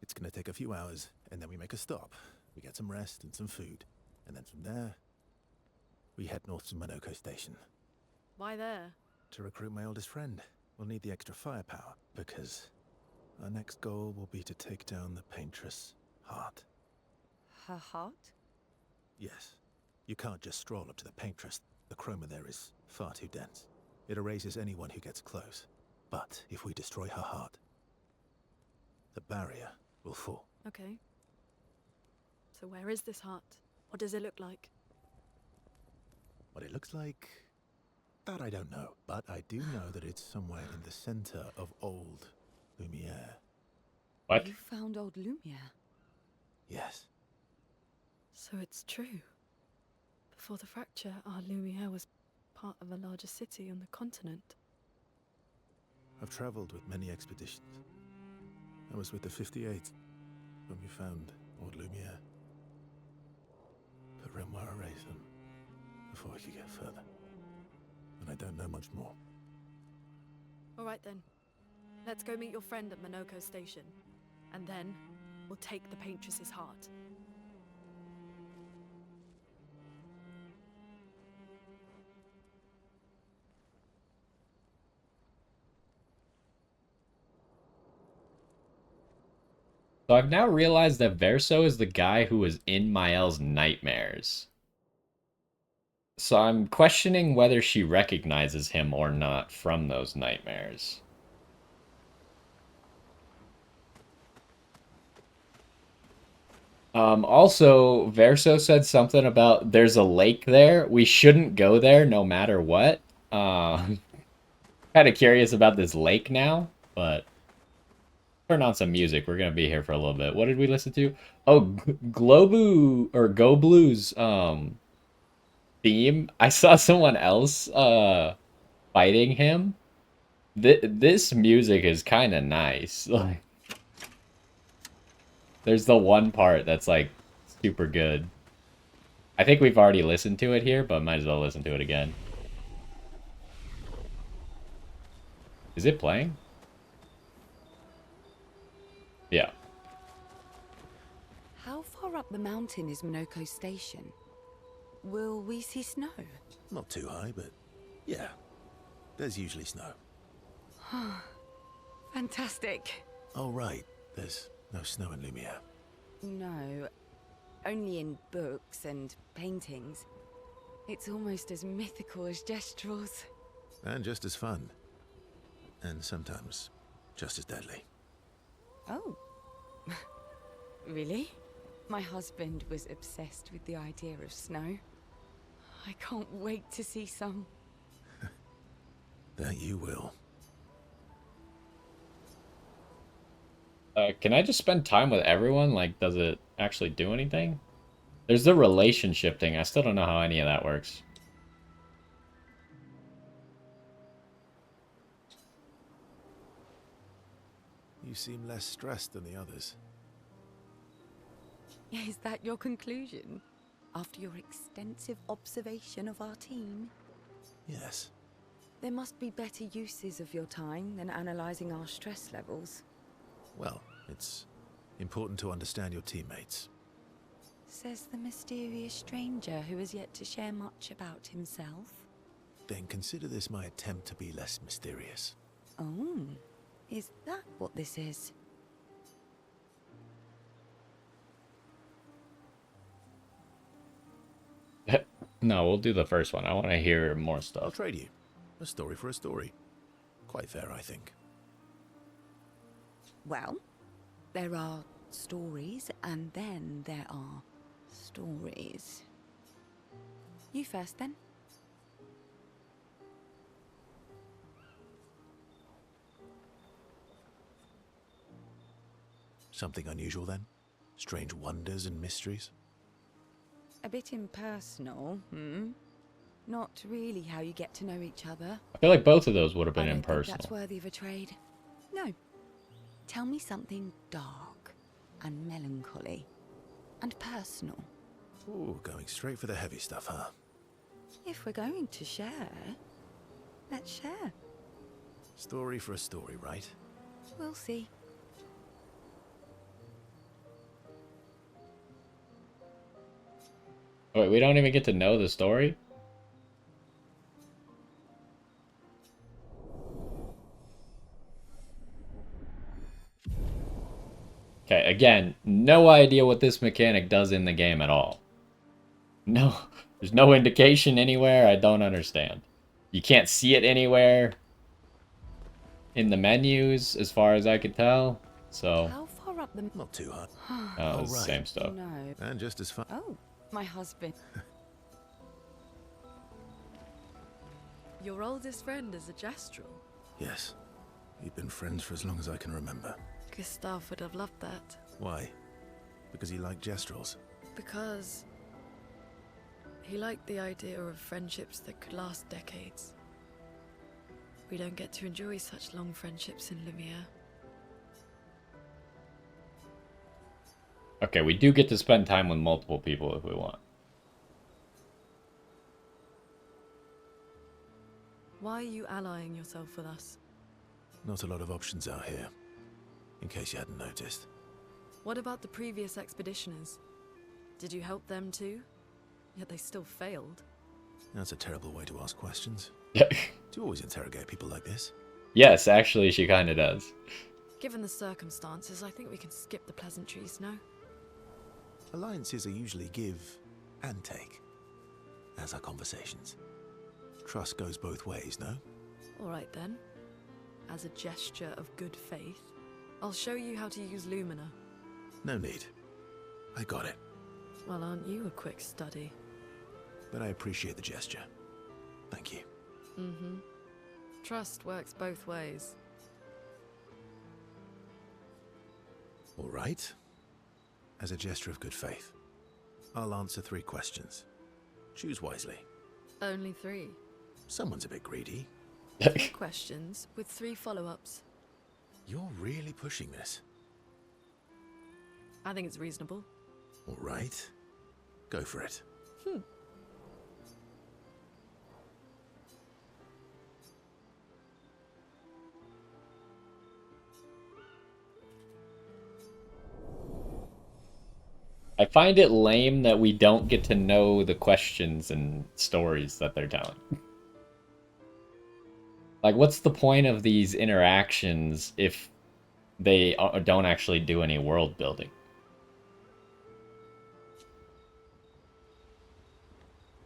it's gonna take a few hours, and then we make a stop. We get some rest and some food. And then from there, we head north to Monoko Station. Why there? To recruit my oldest friend. We'll need the extra firepower, because our next goal will be to take down the Paintress Heart. Her heart? Yes. You can't just stroll up to the Paintress. The chroma there is far too dense. It erases anyone who gets close. But if we destroy her heart, the barrier will fall. Okay. So where is this heart? What does it look like? What it looks like, that I don't know. But I do know that it's somewhere in the center of old Lumiere. What? You found old Lumiere? Yes. So it's true. Before the fracture, our Lumiere was part of a larger city on the continent. I've traveled with many expeditions. I was with the 58th when we found old Lumiere. But Renoir erased them before we could get further. And I don't know much more. All right then. Let's go meet your friend at Monoko Station. And then, we'll take the Paintress's heart. So I've now realized that Verso is the guy who was in Mael's nightmares. So I'm questioning whether she recognizes him or not from those nightmares. Also, Verso said something about there's a lake there. We shouldn't go there no matter what. Kind of curious about this lake now, but turn on some music. We're gonna be here for a little bit. What did we listen to? Oh, Globu or Go Blues theme. I saw someone else fighting him. This music is kind of nice. Like, there's the one part that's like super good. I think we've already listened to it here, but might as well listen to it again. Is it playing? Yeah. How far up the mountain is Monoko Station? Will we see snow? Not too high, but yeah. There's usually snow. Fantastic. Oh, right. There's no snow in Lumiere. No, only in books and paintings. It's almost as mythical as Gestrels. And just as fun. And sometimes just as deadly. Oh. Really? My husband was obsessed with the idea of snow. I can't wait to see some. That you will. Can I just spend time with everyone? Like, does it actually do anything? There's the relationship thing. I still don't know how any of that works. You seem less stressed than the others. Is that your conclusion? After your extensive observation of our team? Yes. There must be better uses of your time than analyzing our stress levels. Well, it's important to understand your teammates. Says the mysterious stranger who has yet to share much about himself. Then consider this my attempt to be less mysterious. Oh, is that what this is? No, we'll do the first one. I want to hear more I'll stuff. trade you. A story for a story. Quite fair, I think. Well, there are stories, and then there are stories. You first, then. Something unusual, then? Strange wonders and mysteries? A bit impersonal, hmm? Not really how you get to know each other. I feel like both of those would have I been don't think impersonal. that's worthy of a trade. No. Tell me something dark and melancholy and personal. Ooh, going straight for the heavy stuff, huh? If we're going to share, let's share. Story for a story, right? We'll see. Wait, we don't even get to know the story? Okay, again, no idea what this mechanic does in the game at all. No, there's no indication anywhere. I don't understand. You can't see it anywhere in the menus, as far as I could tell. So, How far up the... Not too hard. oh, it's the right. same stuff. No. And just as fun. Oh, my husband. Your oldest friend is a Gestrel. Yes. We've been friends for as long as I can remember. Gustav would have loved that. Why? Because he liked Gestrels. Because he liked the idea of friendships that could last decades. We don't get to enjoy such long friendships in Lumiere. Okay, we do get to spend time with multiple people if we want. Why are you allying yourself with us? Not a lot of options out here. In case you hadn't noticed. What about the previous expeditioners? Did you help them too? Yet they still failed. That's a terrible way to ask questions. Yeah. Do you always interrogate people like this? Yes, actually, she kind of does. Given the circumstances, I think we can skip the pleasantries, no? Alliances are usually give and take, as are conversations. Trust goes both ways, no? Alright then. As a gesture of good faith, I'll show you how to use Lumina. No need. I got it. Well, aren't you a quick study? But I appreciate the gesture. Thank you. Mm-hmm. Trust works both ways. All right. As a gesture of good faith, I'll answer 3 questions. Choose wisely. Only 3. Someone's a bit greedy. 3 questions with 3 follow-ups. You're really pushing this. I think it's reasonable. All right. Go for it. I find it lame that we don't get to know the questions and stories that they're telling. Like, what's the point of these interactions if they don't actually do any world building?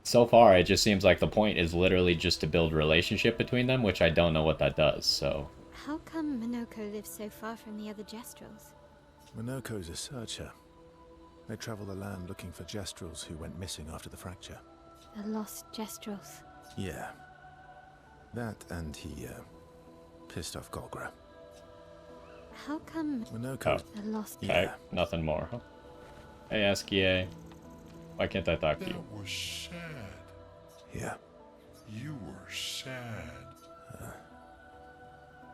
So far, it just seems like the point is literally just to build relationship between them, which I don't know what that does, so... How come Minoko lives so far from the other Gestrels? Minoko's a searcher. They travel the land looking for Gestrels who went missing after the fracture. The lost Gestrels. Yeah. That and he, pissed off Golgra. How come Minoko... the lost... Okay, Yeah. nothing more, huh? Hey, Askia. Why can't I talk to you? That was sad. Yeah. You were sad.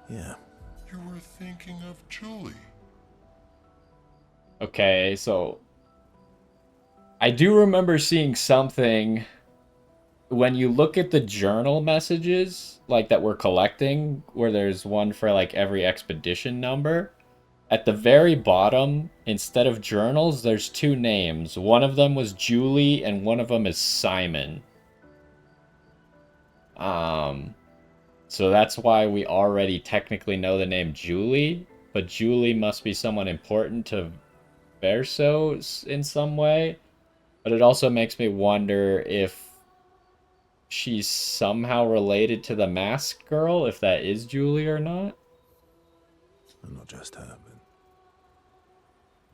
Yeah. You were thinking of Julie. Okay, so... I do remember seeing something... When you look at the journal messages, like, that we're collecting, where there's one for, like, every expedition number, at the very bottom, instead of journals, there's 2 names. One of them was Julie, and one of them is Simon. So that's why we already technically know the name Julie, but Julie must be someone important to Verso in some way. But it also makes me wonder if she's somehow related to the mask girl, if that is Julie or not. And not just her, but...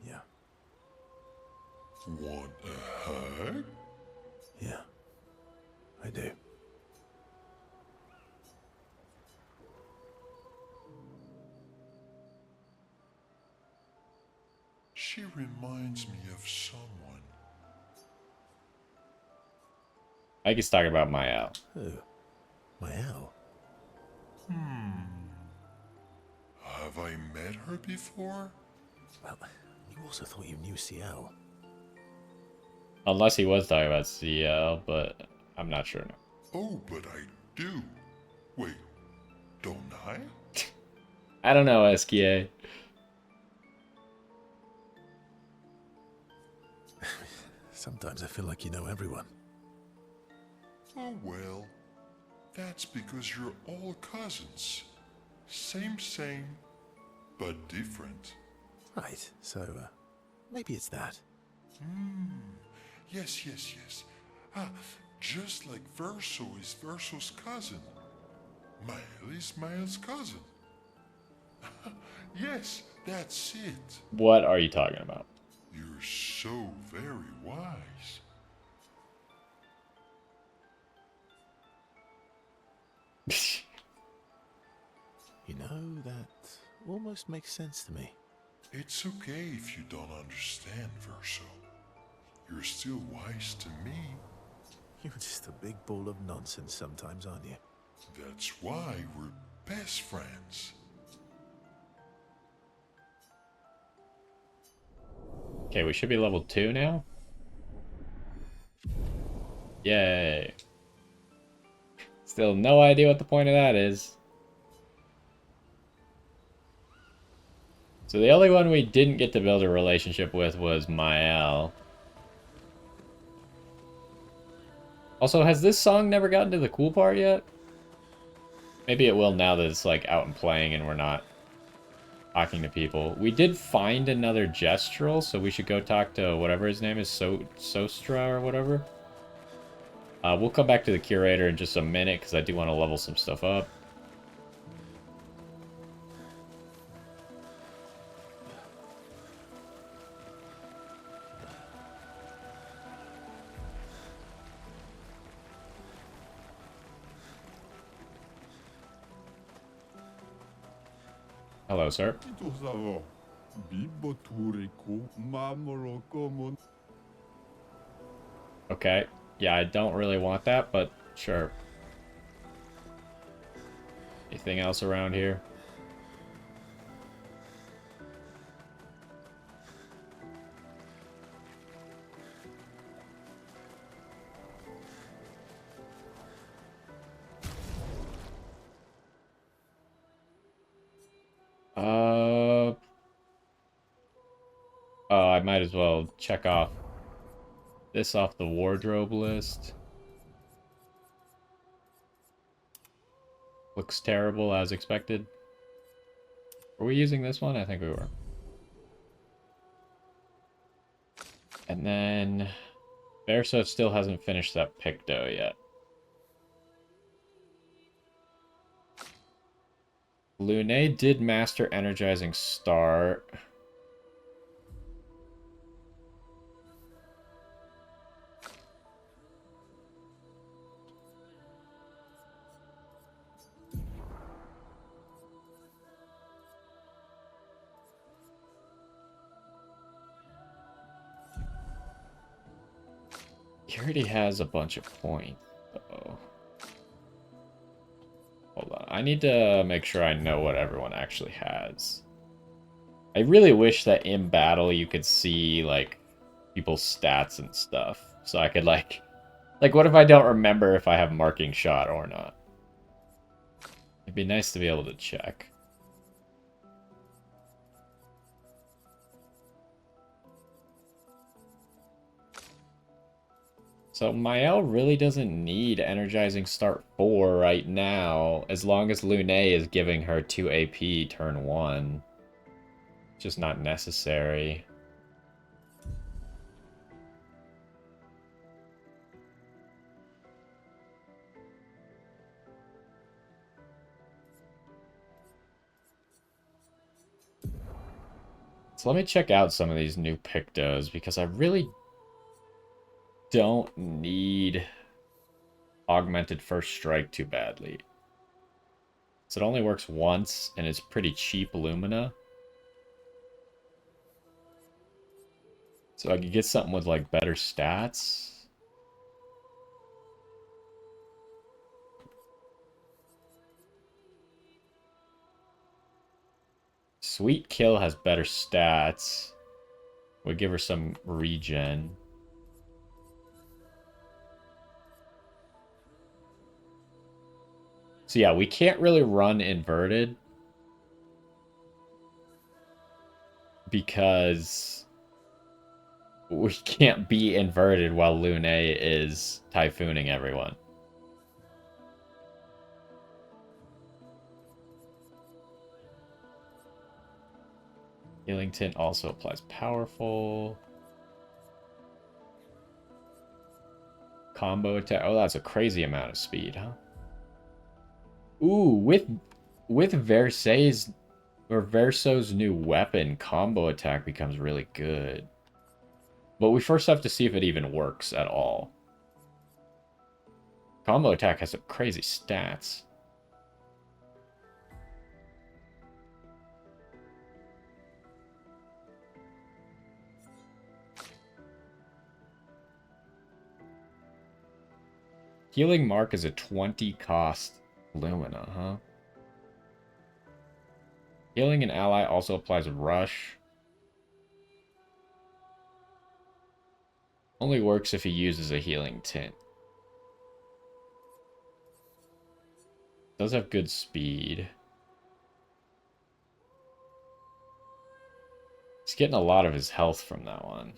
Yeah. What the heck? Yeah. I do. She She reminds me of someone. I think he's talking about Mael. Oh, Mael. Have I met her before? Well, you also thought you knew CL. Unless he was talking about CL, but I'm not sure now. Oh, but I do. Wait, don't I? I don't know, SKA. Sometimes I feel like you know everyone. Oh well, that's because you're all cousins. Same, but different. Right, so, maybe it's that. Yes. Ah, just like Verso is Verso's cousin. Mael is Mael's cousin. Yes, that's it. What are you talking about? You're so very wise. You know, that almost makes sense to me. It's okay if you don't understand, Verso. You're still wise to me. You're just a big ball of nonsense sometimes, aren't you? That's why we're best friends. Okay, we should be level 2 now. Yay. Still no idea what the point of that is. So the only one we didn't get to build a relationship with was Mael. Also, has this song never gotten to the cool part yet? Maybe it will now that it's like out and playing and we're not talking to people. We did find another Gestural, so we should go talk to whatever his name is, Sostra or whatever. We'll come back to the Curator in just a minute because I do want to level some stuff up. Hello, sir. Okay. Yeah, I don't really want that, but sure. Anything else around here? Oh, I might as well check off this off the wardrobe list. Looks terrible as expected. Were we using this one? I think we were. And then Verso still hasn't finished that Picto yet. Lune did master Energizing Star. He already has a bunch of points, though. Hold on. I need to make sure I know what everyone actually has. I really wish that in battle you could see, like, people's stats and stuff. So I could, like, what if I don't remember if I have marking shot or not? It'd be nice to be able to check. So Mael really doesn't need Energizing Start 4 right now, as long as Lune is giving her 2 AP turn 1. It's just not necessary. So let me check out some of these new Pictos, because I really don't need Augmented First Strike too badly. So it only works once, and it's pretty cheap Lumina. So I could get something with like better stats. Sweet Kill has better stats. Would give her some regen. So yeah, we can't really run inverted. Because we can't be inverted while Lune is typhooning everyone. Healing Tint also applies powerful. Combo attack. Oh, that's a crazy amount of speed, huh? Ooh, with Versailles or Verso's new weapon, combo attack becomes really good. But we first have to see if it even works at all. Combo attack has some crazy stats. Healing Mark is a 20 cost Lumina, huh? Healing an ally also applies Rush. Only works if he uses a healing tint. Does have good speed. He's getting a lot of his health from that one.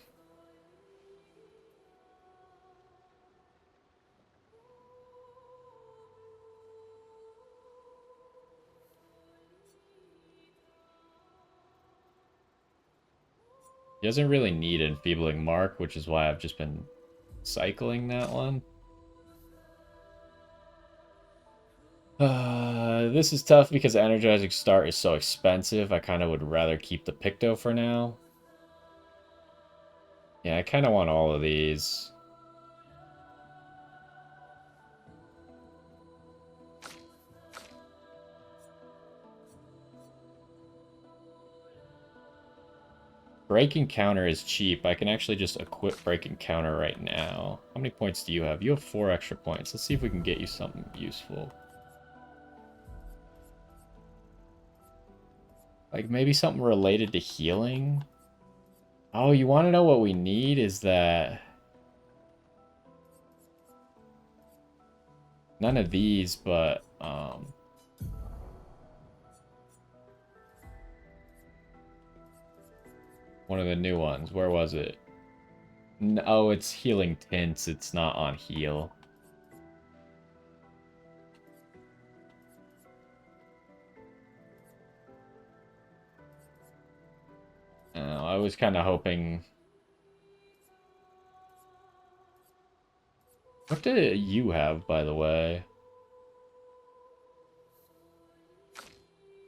He doesn't really need Enfeebling Mark, which is why I've just been cycling that one. This is tough because Energizing Start is so expensive. I kind of would rather keep the Picto for now. Yeah, I kind of want all of these. Breaking Counter is cheap. I can actually just equip Breaking Counter right now. How many points do you have? You have 4 extra points. Let's see if we can get you something useful. Like maybe something related to healing? Oh, you want to know what we need? Is that... None of these, but... one of the new ones. Where was it? Oh, it's Healing Tints. It's not on heal. I was kind of hoping... What do you have, by the way?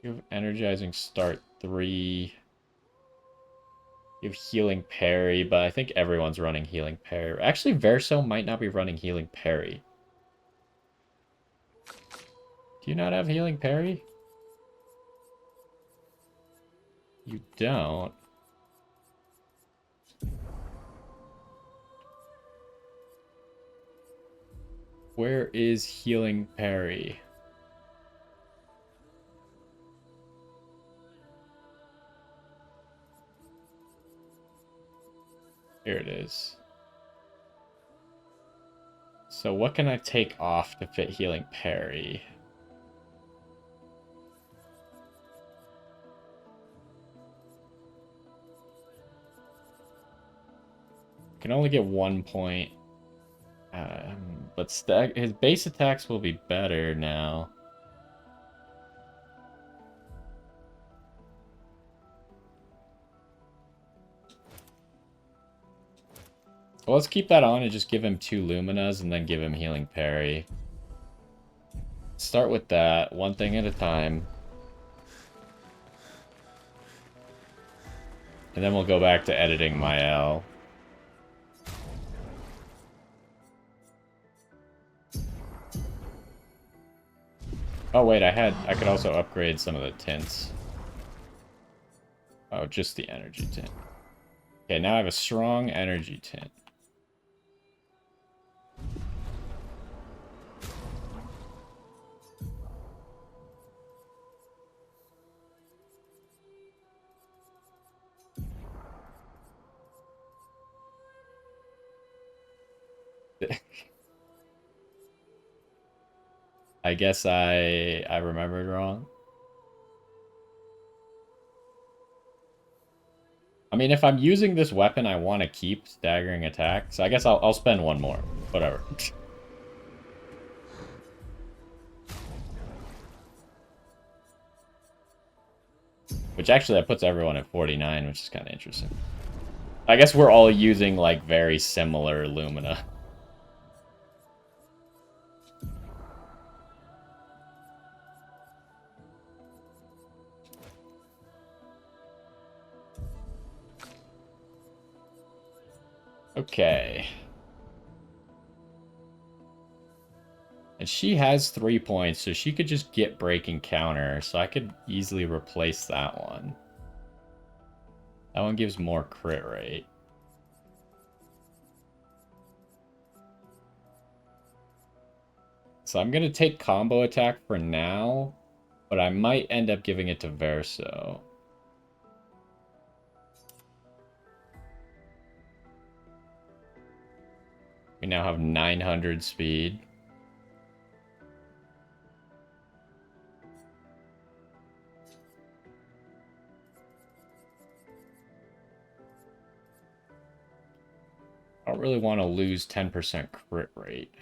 You have Energizing Start 3. You have Healing Parry, but I think everyone's running Healing Parry. Actually, Verso might not be running Healing Parry. Do you not have Healing Parry? You don't. Where is Healing Parry? Here it is. So what can I take off to fit Healing Parry? Can only get 1 point. But his base attacks will be better now. Well, let's keep that on and just give him 2 Luminas and then give him Healing Parry. Start with that, one thing at a time. And then we'll go back to editing Mael. Oh wait, I could also upgrade some of the tints. Oh, just the energy tint. Okay, now I have a strong energy tint. I guess I remembered wrong. I mean, if I'm using this weapon, I want to keep staggering attack, so I guess I'll spend one more. Whatever. Which actually that puts everyone at 49, which is kind of interesting. I guess we're all using like very similar Lumina. Okay. And she has 3 points, so she could just get breaking counter, so I could easily replace that one. That one gives more crit rate. So I'm going to take combo attack for now, but I might end up giving it to Verso. We now have 900 speed. I don't really want to lose 10% crit rate.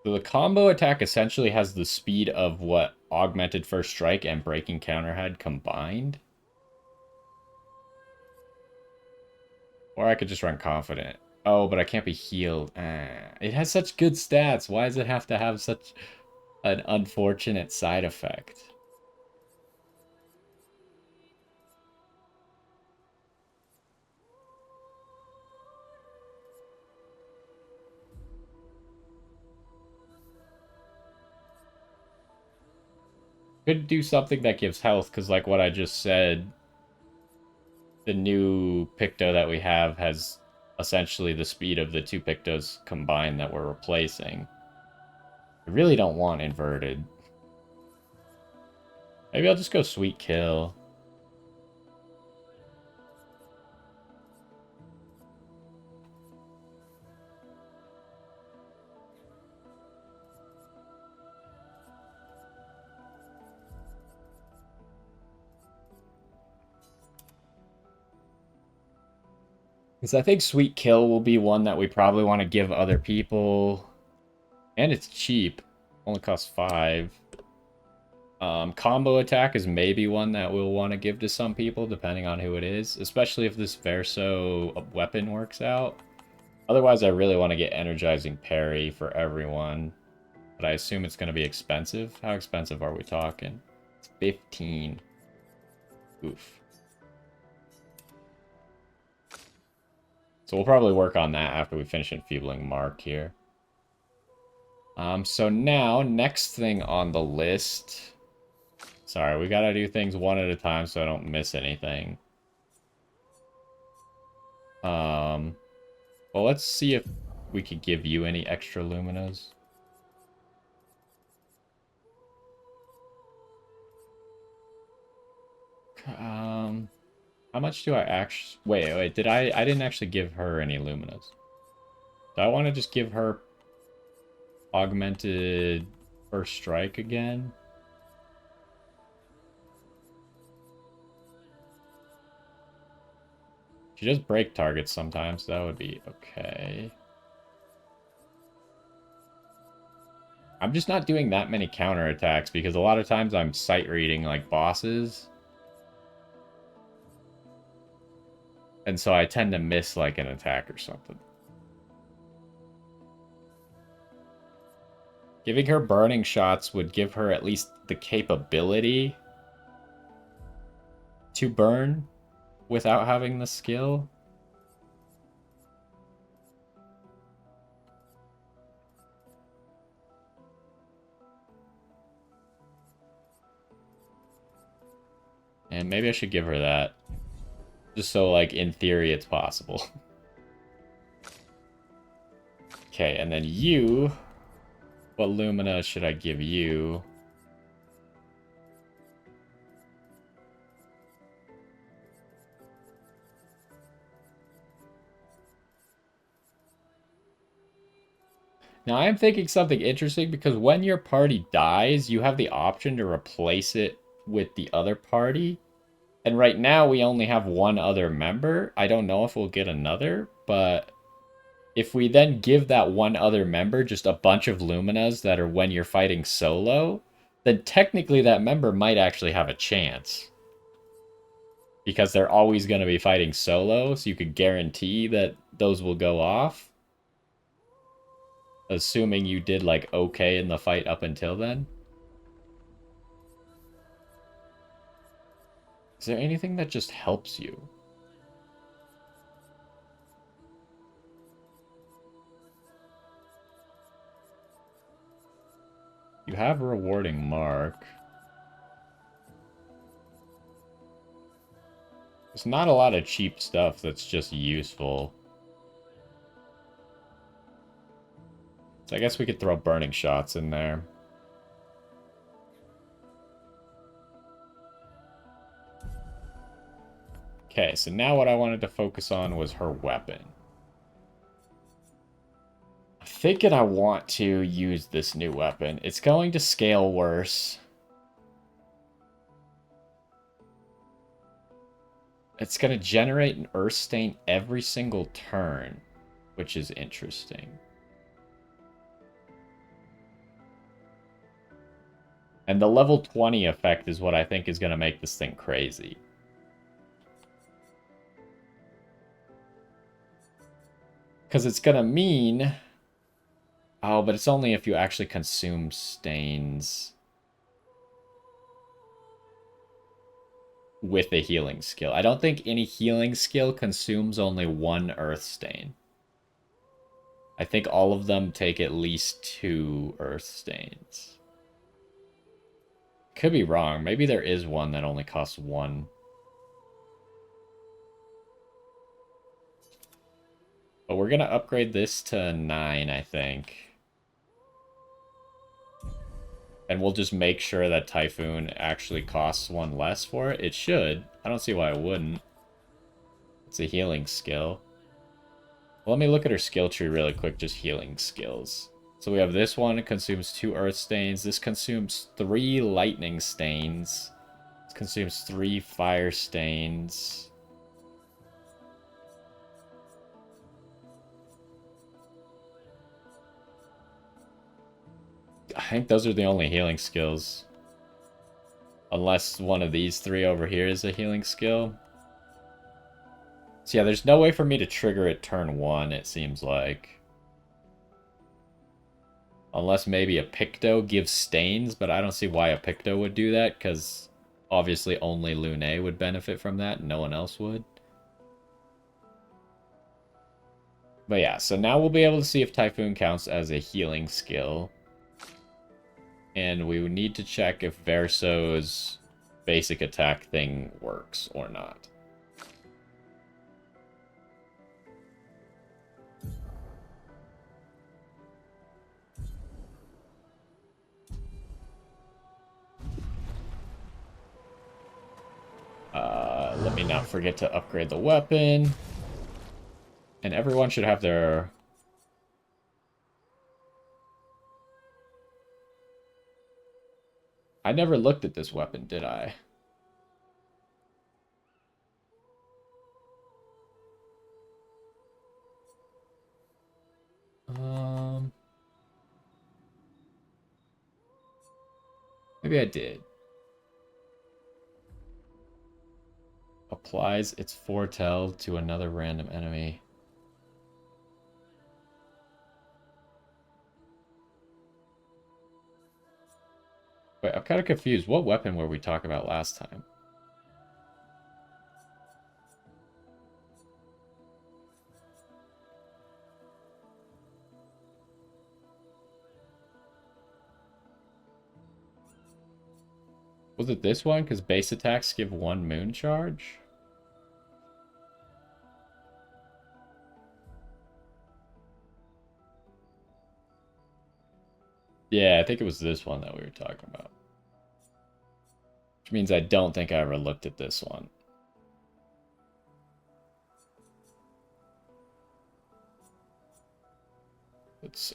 So the combo attack essentially has the speed of what Augmented First Strike and Breaking Counter had combined. Or I could just run Confident. Oh, but I can't be healed. It has such good stats. Why does it have to have such an unfortunate side effect? Could do something that gives health, because like what I just said, the new Picto that we have has essentially the speed of the two Pictos combined that we're replacing. I really don't want inverted. Maybe I'll just go Sweet Kill. Because I think Sweet Kill will be one that we probably want to give other people. And it's cheap. Only costs 5. Combo attack is maybe one that we'll want to give to some people, depending on who it is. Especially if this Verso weapon works out. Otherwise, I really want to get Energizing Parry for everyone. But I assume it's going to be expensive. How expensive are we talking? It's 15. Oof. So we'll probably work on that after we finish Enfeebling Mark here. So now, next thing on the list... Sorry, we gotta do things one at a time so I don't miss anything. Well, let's see if we could give you any extra Luminas. How much do I actually... Wait, did I didn't actually give her any Luminas. Do I want to just give her Augmented First Strike again? She does break targets sometimes, so that would be okay. I'm just not doing that many counterattacks because a lot of times I'm sight reading like bosses. And so I tend to miss like an attack or something. Giving her burning shots would give her at least the capability to burn without having the skill. maybe I should give her that. Just so, like, in theory, it's possible. Okay, and then you... What Lumina should I give you? Now, I am thinking something interesting because when your party dies, you have the option to replace it with the other party. And right now, we only have one other member. I don't know if we'll get another, but if we then give that one other member just a bunch of Luminas that are when you're fighting solo, then technically that member might actually have a chance. Because they're always going to be fighting solo, so you could guarantee that those will go off. Assuming you did, like, okay in the fight up until then. Is there anything that just helps you? You have a rewarding mark. There's not a lot of cheap stuff that's just useful. So I guess we could throw burning shots in there. Okay, so now what I wanted to focus on was her weapon. I'm thinking I want to use this new weapon. It's going to scale worse. It's going to generate an earth stain every single turn, which is interesting. And the level 20 effect is what I think is going to make this thing crazy. Because it's going to mean... Oh, but it's only if you actually consume stains with a healing skill. I don't think any healing skill consumes only one earth stain. I think all of them take at least 2 earth stains. Could be wrong. Maybe there is one that only costs 1. But we're going to upgrade this to 9, I think. And we'll just make sure that Typhoon actually costs 1 less for it. It should. I don't see why it wouldn't. It's a healing skill. Well, let me look at her skill tree really quick, just healing skills. So we have this one, it consumes 2 earth stains. This consumes 3 lightning stains. This consumes 3 fire stains. I think those are the only healing skills. Unless one of these 3 over here is a healing skill. So yeah, there's no way for me to trigger it turn 1, it seems like. Unless maybe a Picto gives stains, but I don't see why a Picto would do that, because obviously only Lune would benefit from that, and no one else would. But yeah, so now we'll be able to see if Typhoon counts as a healing skill. And we would need to check if Verso's basic attack thing works or not. Let me not forget to upgrade the weapon. And everyone should have their... I never looked at this weapon, did I? Maybe I did. Applies its foretell to another random enemy. Wait, I'm kind of confused. What weapon were we talking about last time? Was it this one? Because base attacks give 1 moon charge? Yeah, I think it was this one that we were talking about. Which means I don't think I ever looked at this one.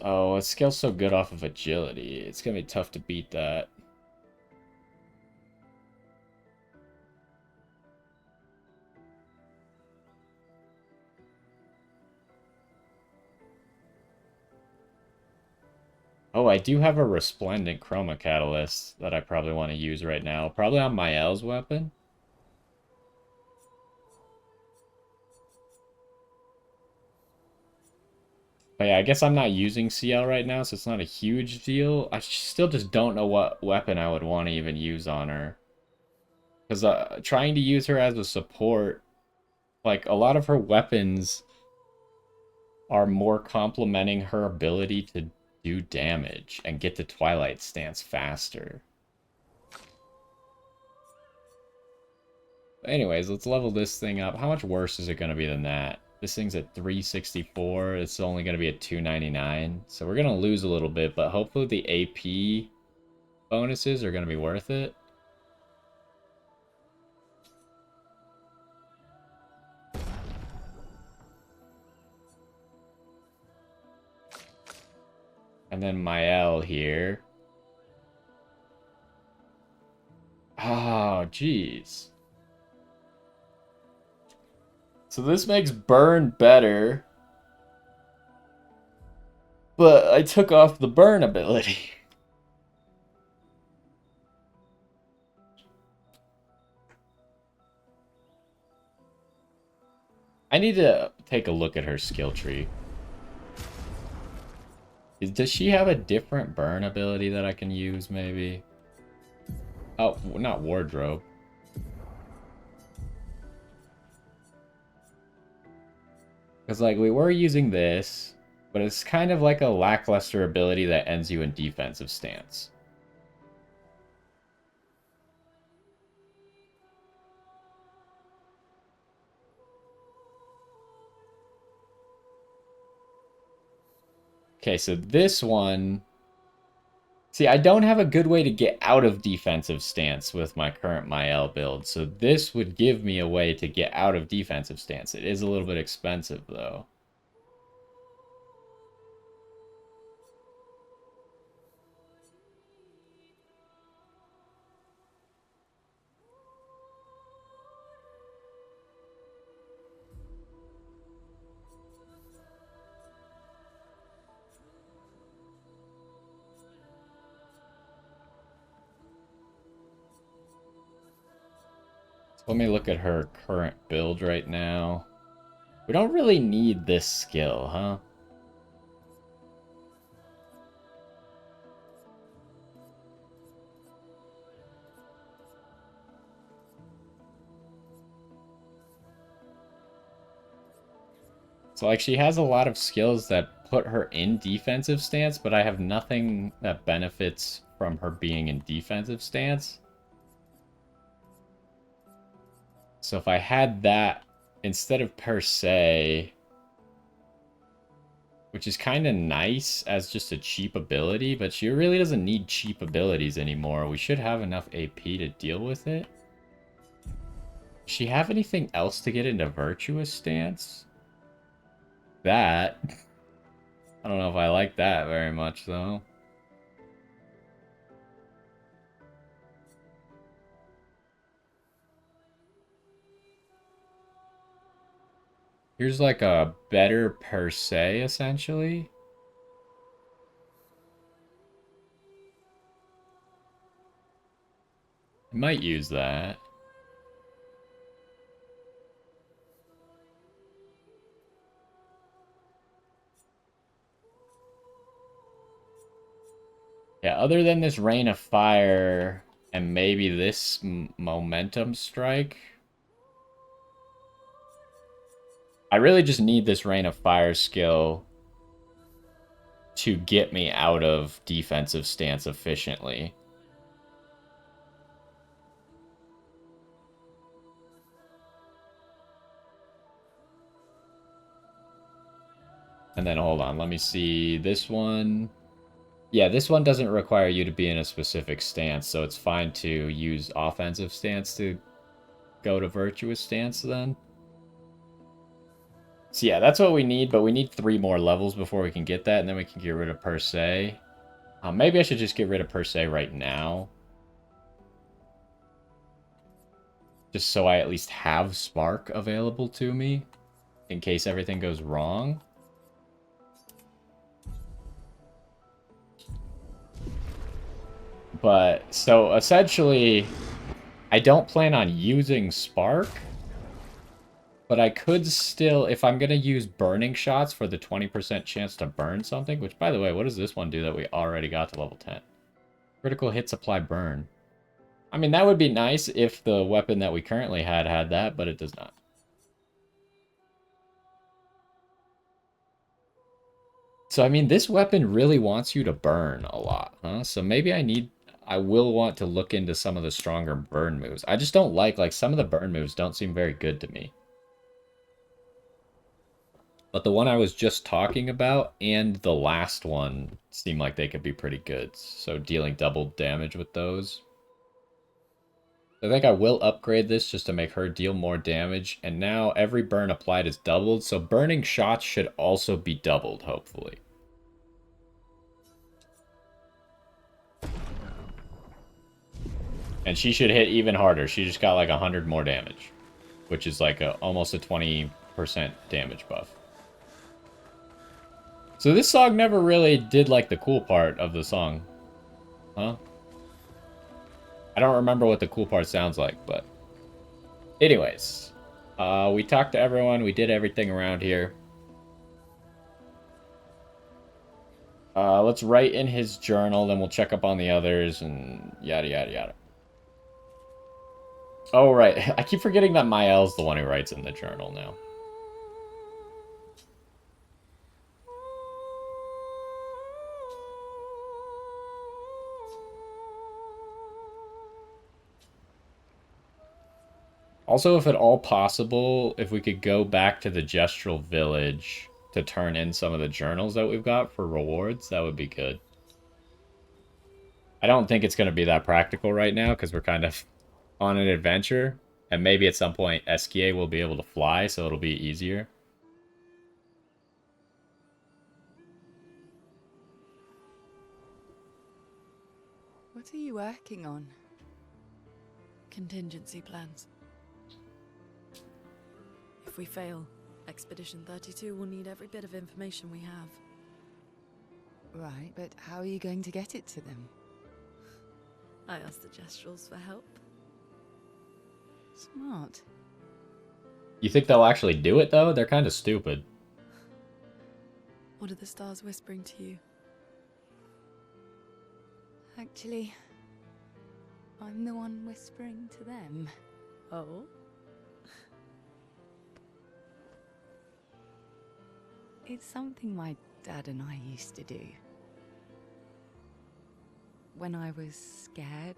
Oh, it scales so good off of agility. It's gonna be tough to beat that. Oh, I do have a resplendent chroma catalyst that I probably want to use right now. Probably on Mael's weapon. But yeah, I guess I'm not using CL right now, so it's not a huge deal. I still just don't know what weapon I would want to even use on her. Because trying to use her as a support, like, a lot of her weapons are more complementing her ability to do damage and get the Twilight stance faster. Anyways, let's level this thing up. How much worse is it going to be than that? This thing's at 364. It's only going to be at 299. So we're going to lose a little bit, but hopefully the AP bonuses are going to be worth it. And then Mael here. Oh, jeez. So this makes burn better. But I took off the burn ability. I need to take a look at her skill tree. Does she have a different burn ability that I can use, maybe? Oh, not wardrobe. Because, like, we were using this, but it's kind of like a lackluster ability that ends you in defensive stance. Okay, so this one... See, I don't have a good way to get out of defensive stance with my current Mael build, so this would give me a way to get out of defensive stance. It is a little bit expensive, though. Let me look at her current build right now. We don't really need this skill, huh? So, like, she has a lot of skills that put her in defensive stance, but I have nothing that benefits from her being in defensive stance. So if I had that instead of per se, which is kind of nice as just a cheap ability, but she really doesn't need cheap abilities anymore. We should have enough AP to deal with it. Does she have anything else to get into virtuous stance? That. I don't know if I like that very much, though. Here's like a better per se, essentially. I might use that. Yeah, other than this Rain of Fire and maybe this Momentum Strike, I really just need this Rain of Fire skill to get me out of defensive stance efficiently. And then hold on, let me see this one. Yeah, this one doesn't require you to be in a specific stance, so it's fine to use offensive stance to go to virtuous stance then. So yeah, that's what we need, but we need 3 more levels before we can get that, and then we can get rid of per se. Maybe I should just get rid of per se right now. Just so I at least have spark available to me in case everything goes wrong. But, so essentially, I don't plan on using spark. But I could still, if I'm going to use burning shots for the 20% chance to burn something, which, by the way, what does this one do that we already got to level 10? Critical hits apply burn. I mean, that would be nice if the weapon that we currently had that, but it does not. So, I mean, this weapon really wants you to burn a lot, huh? So maybe I will want to look into some of the stronger burn moves. I just don't like some of the burn moves don't seem very good to me. But the one I was just talking about and the last one seem like they could be pretty good. So dealing double damage with those. I think I will upgrade this just to make her deal more damage. And now every burn applied is doubled. So burning shots should also be doubled, hopefully. And she should hit even harder. She just got like 100 more damage. Which is like almost a 20% damage buff. So this song never really did like the cool part of the song. Huh? I don't remember what the cool part sounds like, but... Anyways. We talked to everyone. We did everything around here. Let's write in his journal, then we'll check up on the others, and yada, yada, yada. Oh, right. I keep forgetting that Mael's the one who writes in the journal now. Also, if at all possible, if we could go back to the Gestural Village to turn in some of the journals that we've got for rewards, that would be good. I don't think it's going to be that practical right now, because we're kind of on an adventure. And maybe at some point, Esquier will be able to fly, so it'll be easier. What are you working on? Contingency plans. If we fail, Expedition 32 will need every bit of information we have. Right, but how are you going to get it to them? I asked the Gestrals for help. Smart. You think they'll actually do it, though? They're kind of stupid. What are the stars whispering to you? Actually, I'm the one whispering to them. Oh? It's something my dad and I used to do. When I was scared,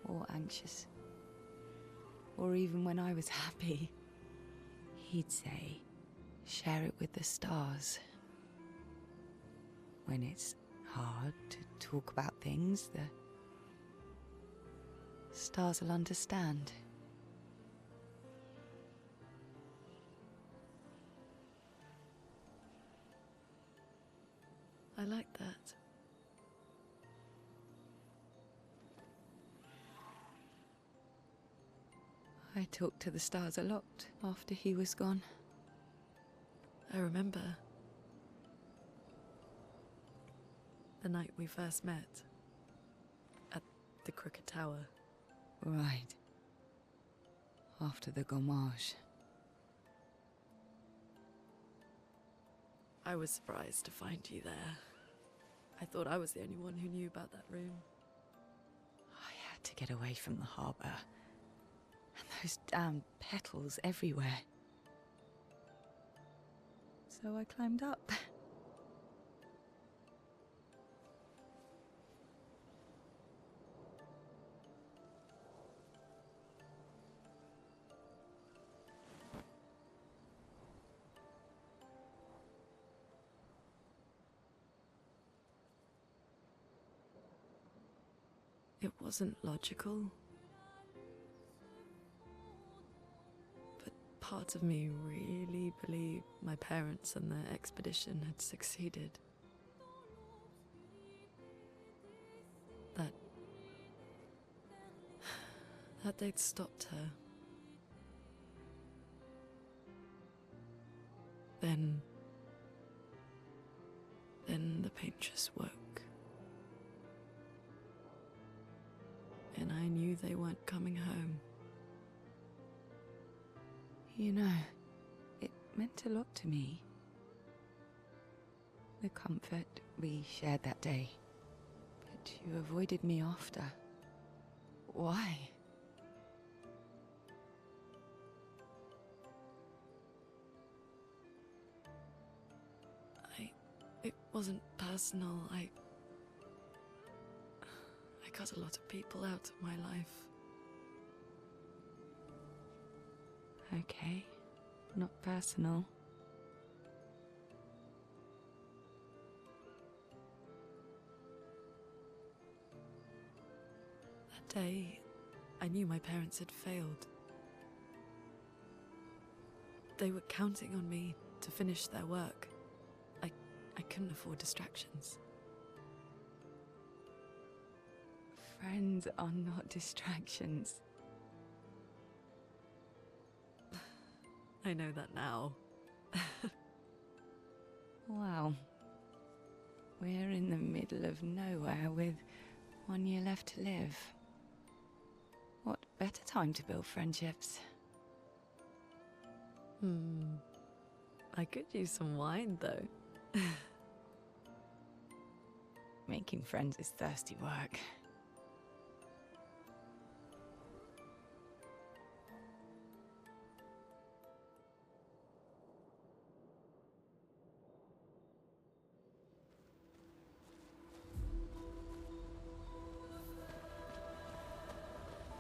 or anxious, or even when I was happy, he'd say, share it with the stars. When it's hard to talk about things, the stars will understand. I like that. I talked to the stars a lot after he was gone. I remember the night we first met at the Crooked Tower. Right. After the gommage. I was surprised to find you there. I thought I was the only one who knew about that room. I had to get away from the harbour. And those damn petals everywhere. So I climbed up. It wasn't logical. But part of me really believed my parents and their expedition had succeeded. That they'd stopped her. Then the pain just woke. And I knew they weren't coming home. You know, it meant a lot to me. The comfort we shared that day. But you avoided me after. Why? It wasn't personal. I cut a lot of people out of my life. Okay, not personal. That day, I knew my parents had failed. They were counting on me to finish their work. I couldn't afford distractions. Friends are not distractions. I know that now. Wow. We're in the middle of nowhere with 1 year left to live. What better time to build friendships? I could use some wine, though. Making friends is thirsty work.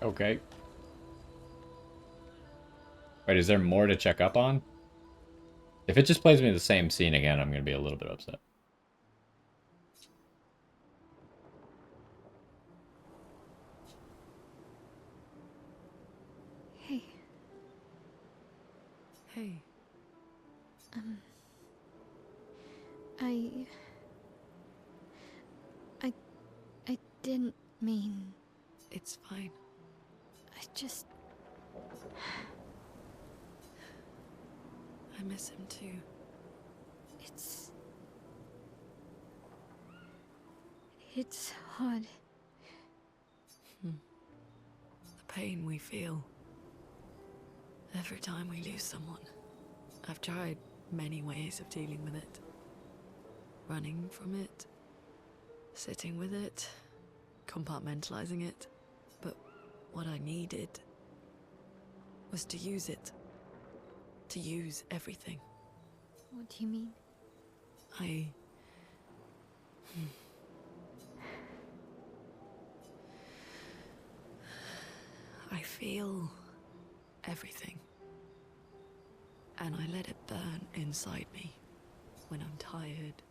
Okay. Wait, is there more to check up on? If it just plays me the same scene again, I'm gonna be a little bit upset. Hey. Hey. I didn't mean... It's fine. I just... I miss him too. It's hard. The pain we feel every time we lose someone. I've tried many ways of dealing with it. Running from it, sitting with it, compartmentalizing it. But what I needed was to use it. To use everything. What do you mean? I feel everything. And I let it burn inside me. When I'm tired.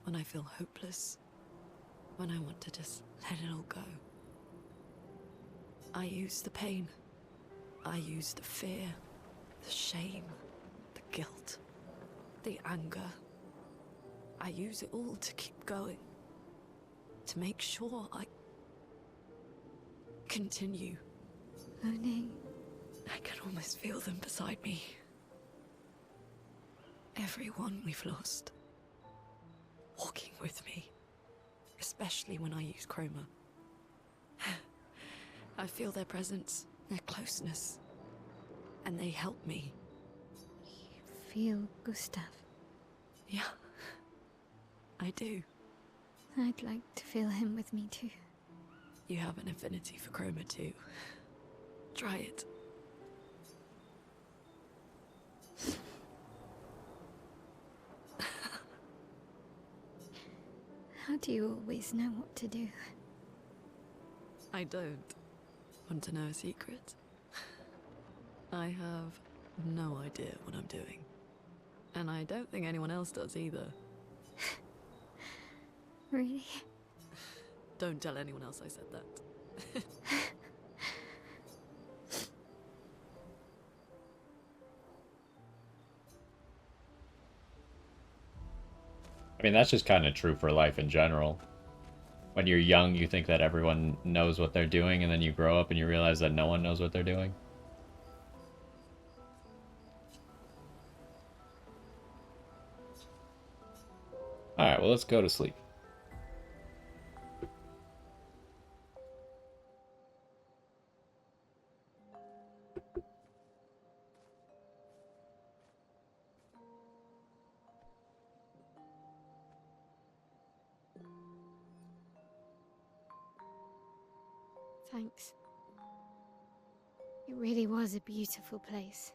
When I feel hopeless. When I want to just let it all go. I use the pain. I use the fear. The shame. The guilt. The anger. I use it all to keep going. To make sure I continue. Monet. I can almost feel them beside me. Everyone we've lost. Walking with me. Especially when I use chroma. I feel their presence, their closeness. And they help me. You feel Gustav? Yeah. I do. I'd like to feel him with me too. You have an affinity for chroma too. Try it. How do you always know what to do? I don't. Want to know a secret? I have no idea what I'm doing. And I don't think anyone else does either. Really? Don't tell anyone else I said that. I mean, that's just kind of true for life in general. When you're young, you think that everyone knows what they're doing, and then you grow up and you realize that no one knows what they're doing. Alright, well, let's go to sleep. Thanks. It really was a beautiful place.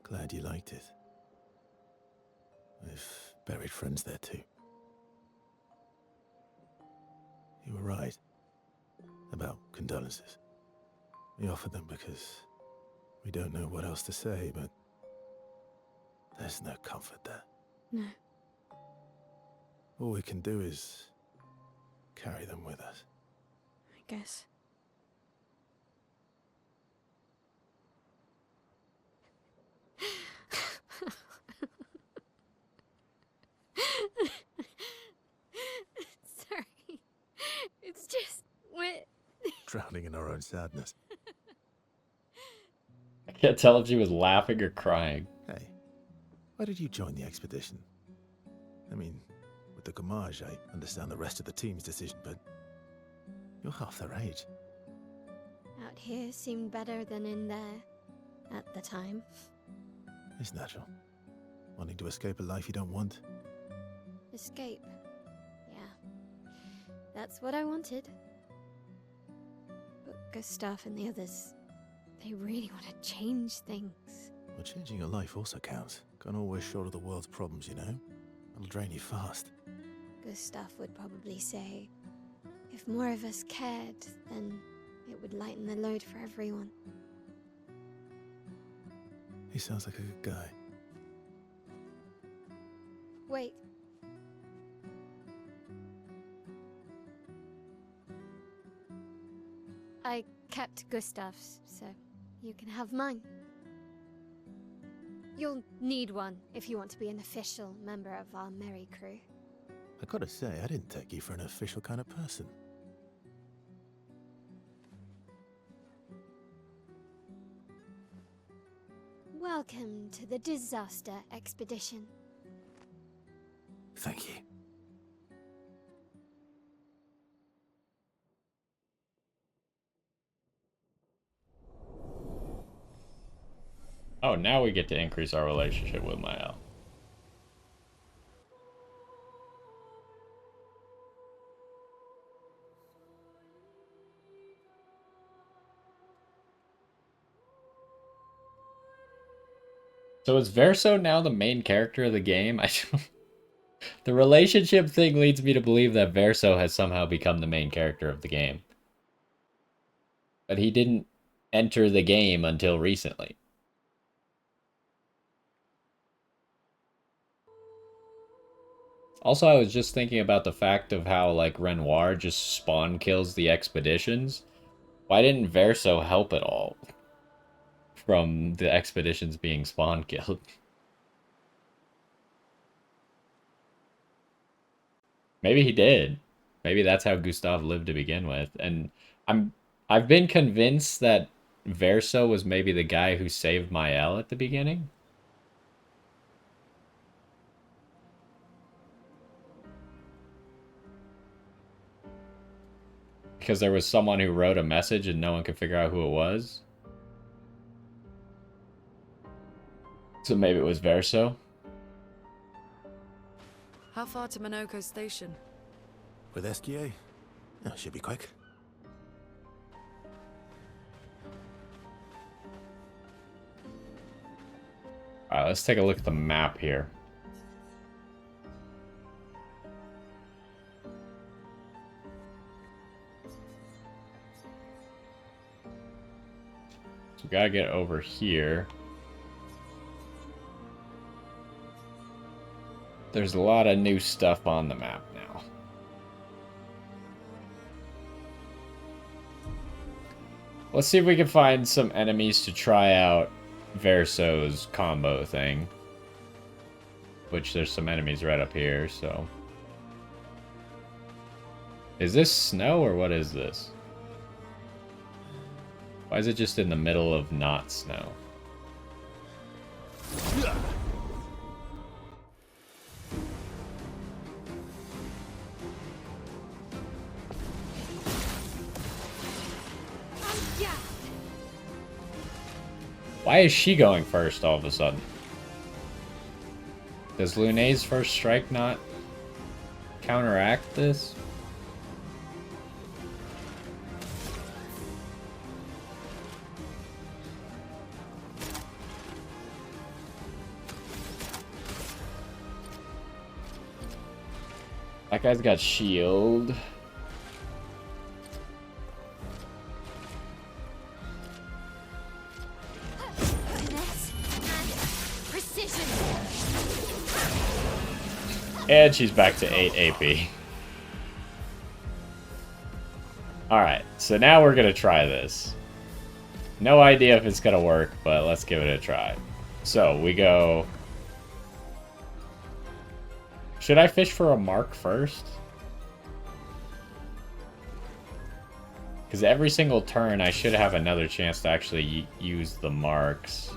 Glad you liked it. We've buried friends there too. You were right about condolences. We offered them because we don't know what else to say, but there's no comfort there. No. All we can do is carry them with us. I guess. Sorry. It's just wet. Drowning in our own sadness. I can't tell if she was laughing or crying. Hey, why did you join the expedition? I mean, with the Gamage, I understand the rest of the team's decision, but you're half their age. Out here seemed better than in there at the time. It's natural. Wanting to escape a life you don't want. Escape. Yeah. That's what I wanted. But Gustav and the others, they really want to change things. Well, changing your life also counts. Can't always shoulder the world's problems, you know? It'll drain you fast. Gustav would probably say, if more of us cared, then it would lighten the load for everyone. He sounds like a good guy. Wait. I kept Gustav's, so you can have mine. You'll need one if you want to be an official member of our merry crew. I gotta say, I didn't take you for an official kind of person. Welcome to the disaster expedition. Thank you. Oh, now we get to increase our relationship with Mael. So is Verso now the main character of the game? The relationship thing leads me to believe that Verso has somehow become the main character of the game. But he didn't enter the game until recently. Also, I was just thinking about the fact of how, like, Renoir just spawn kills the expeditions. Why didn't Verso help at all from the expeditions being spawn killed? Maybe he did. Maybe that's how Gustav lived to begin with. And I've been convinced that Verso was maybe the guy who saved Mael at the beginning. Because there was someone who wrote a message and no one could figure out who it was. So maybe it was Verso. How far to Minoko Station? With SKA? Oh, should be quick. Alright, let's take a look at the map here. So we gotta get over here. There's a lot of new stuff on the map now. Let's see if we can find some enemies to try out Verso's combo thing. Which there's some enemies right up here, so... Is this snow or what is this? Why is it just in the middle of not snow? Why is she going first all of a sudden? Does Lune's first strike not counteract this? That guy's got shield. And she's back to 8 AP. Alright, so now we're gonna try this. No idea if it's gonna work, but let's give it a try. So, we go... Should I fish for a mark first? Because every single turn I should have another chance to actually use the marks.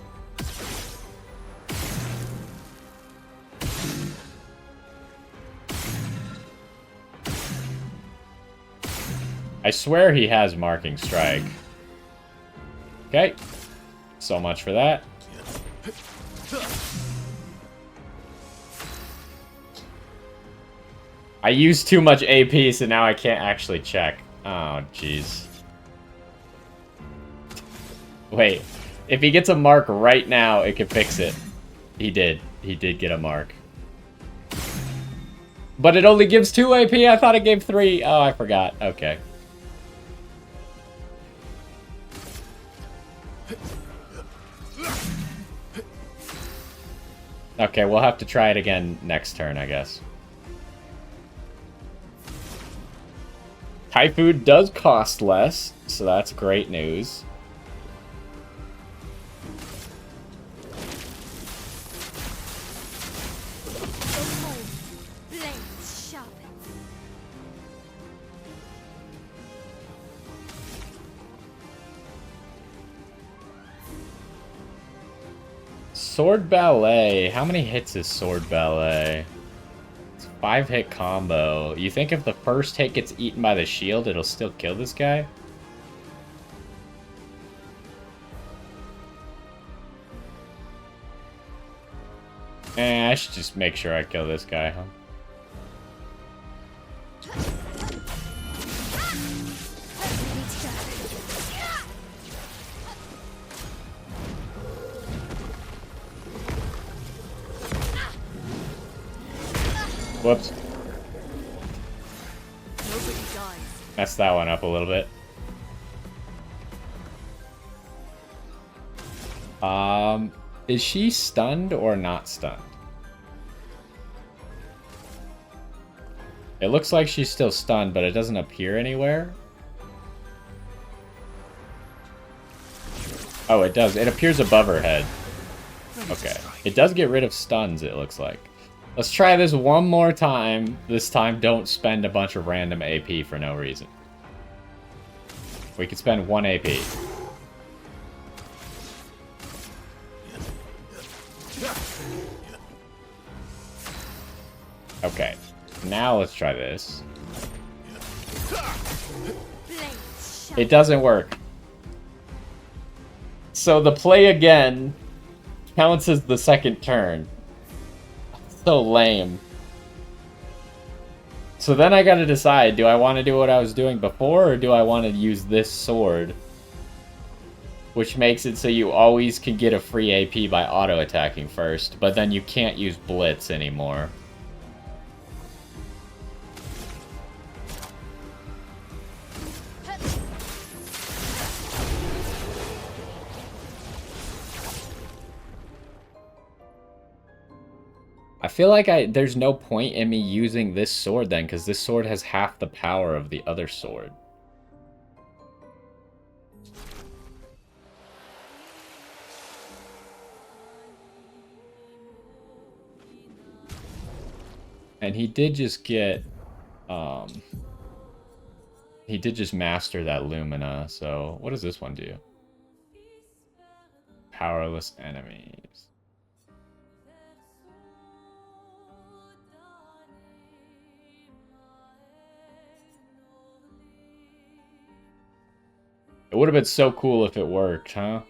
I swear he has marking strike. Okay. So much for that. I used too much AP, so now I can't actually check. Oh, jeez. Wait. If he gets a mark right now, it can fix it. He did. He did get a mark. But it only gives 2 AP? I thought it gave 3. Oh, I forgot. Okay. Okay, we'll have to try it again next turn, I guess. Thai food does cost less, so that's great news. Sword Ballet. How many hits is Sword Ballet? It's a 5-hit combo. You think if the first hit gets eaten by the shield, it'll still kill this guy? I should just make sure I kill this guy, huh? Whoops. Messed that one up a little bit. Is she stunned or not stunned? It looks like she's still stunned, but it doesn't appear anywhere. Oh, it does. It appears above her head. Okay. It does get rid of stuns, it looks like. Let's try this one more time. This time, don't spend a bunch of random AP for no reason. We could spend 1 AP. Okay. Now let's try this. It doesn't work. So the play again counts as the second turn. So lame. So then I gotta decide, do I want to do what I was doing before, or do I want to use this sword? Which makes it so you always can get a free AP by auto-attacking first, but then you can't use Blitz anymore. I feel like there's no point in me using this sword then, because this sword has half the power of the other sword. And he did just get, he did just master that Lumina, so what does this one do? Powerless enemies. It would have been so cool if it worked, huh?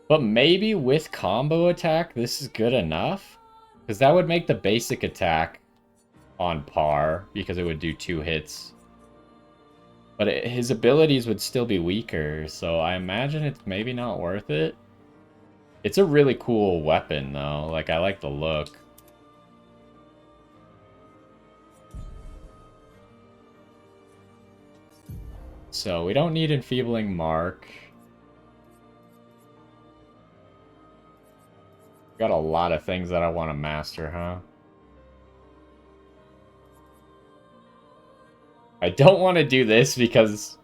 But maybe with combo attack, this is good enough? Because that would make the basic attack on par, because it would do 2 hits. But his abilities would still be weaker, so I imagine it's maybe not worth it. It's a really cool weapon, though. Like, I like the look. So, we don't need Enfeebling Mark. Got a lot of things that I want to master, huh? I don't want to do this because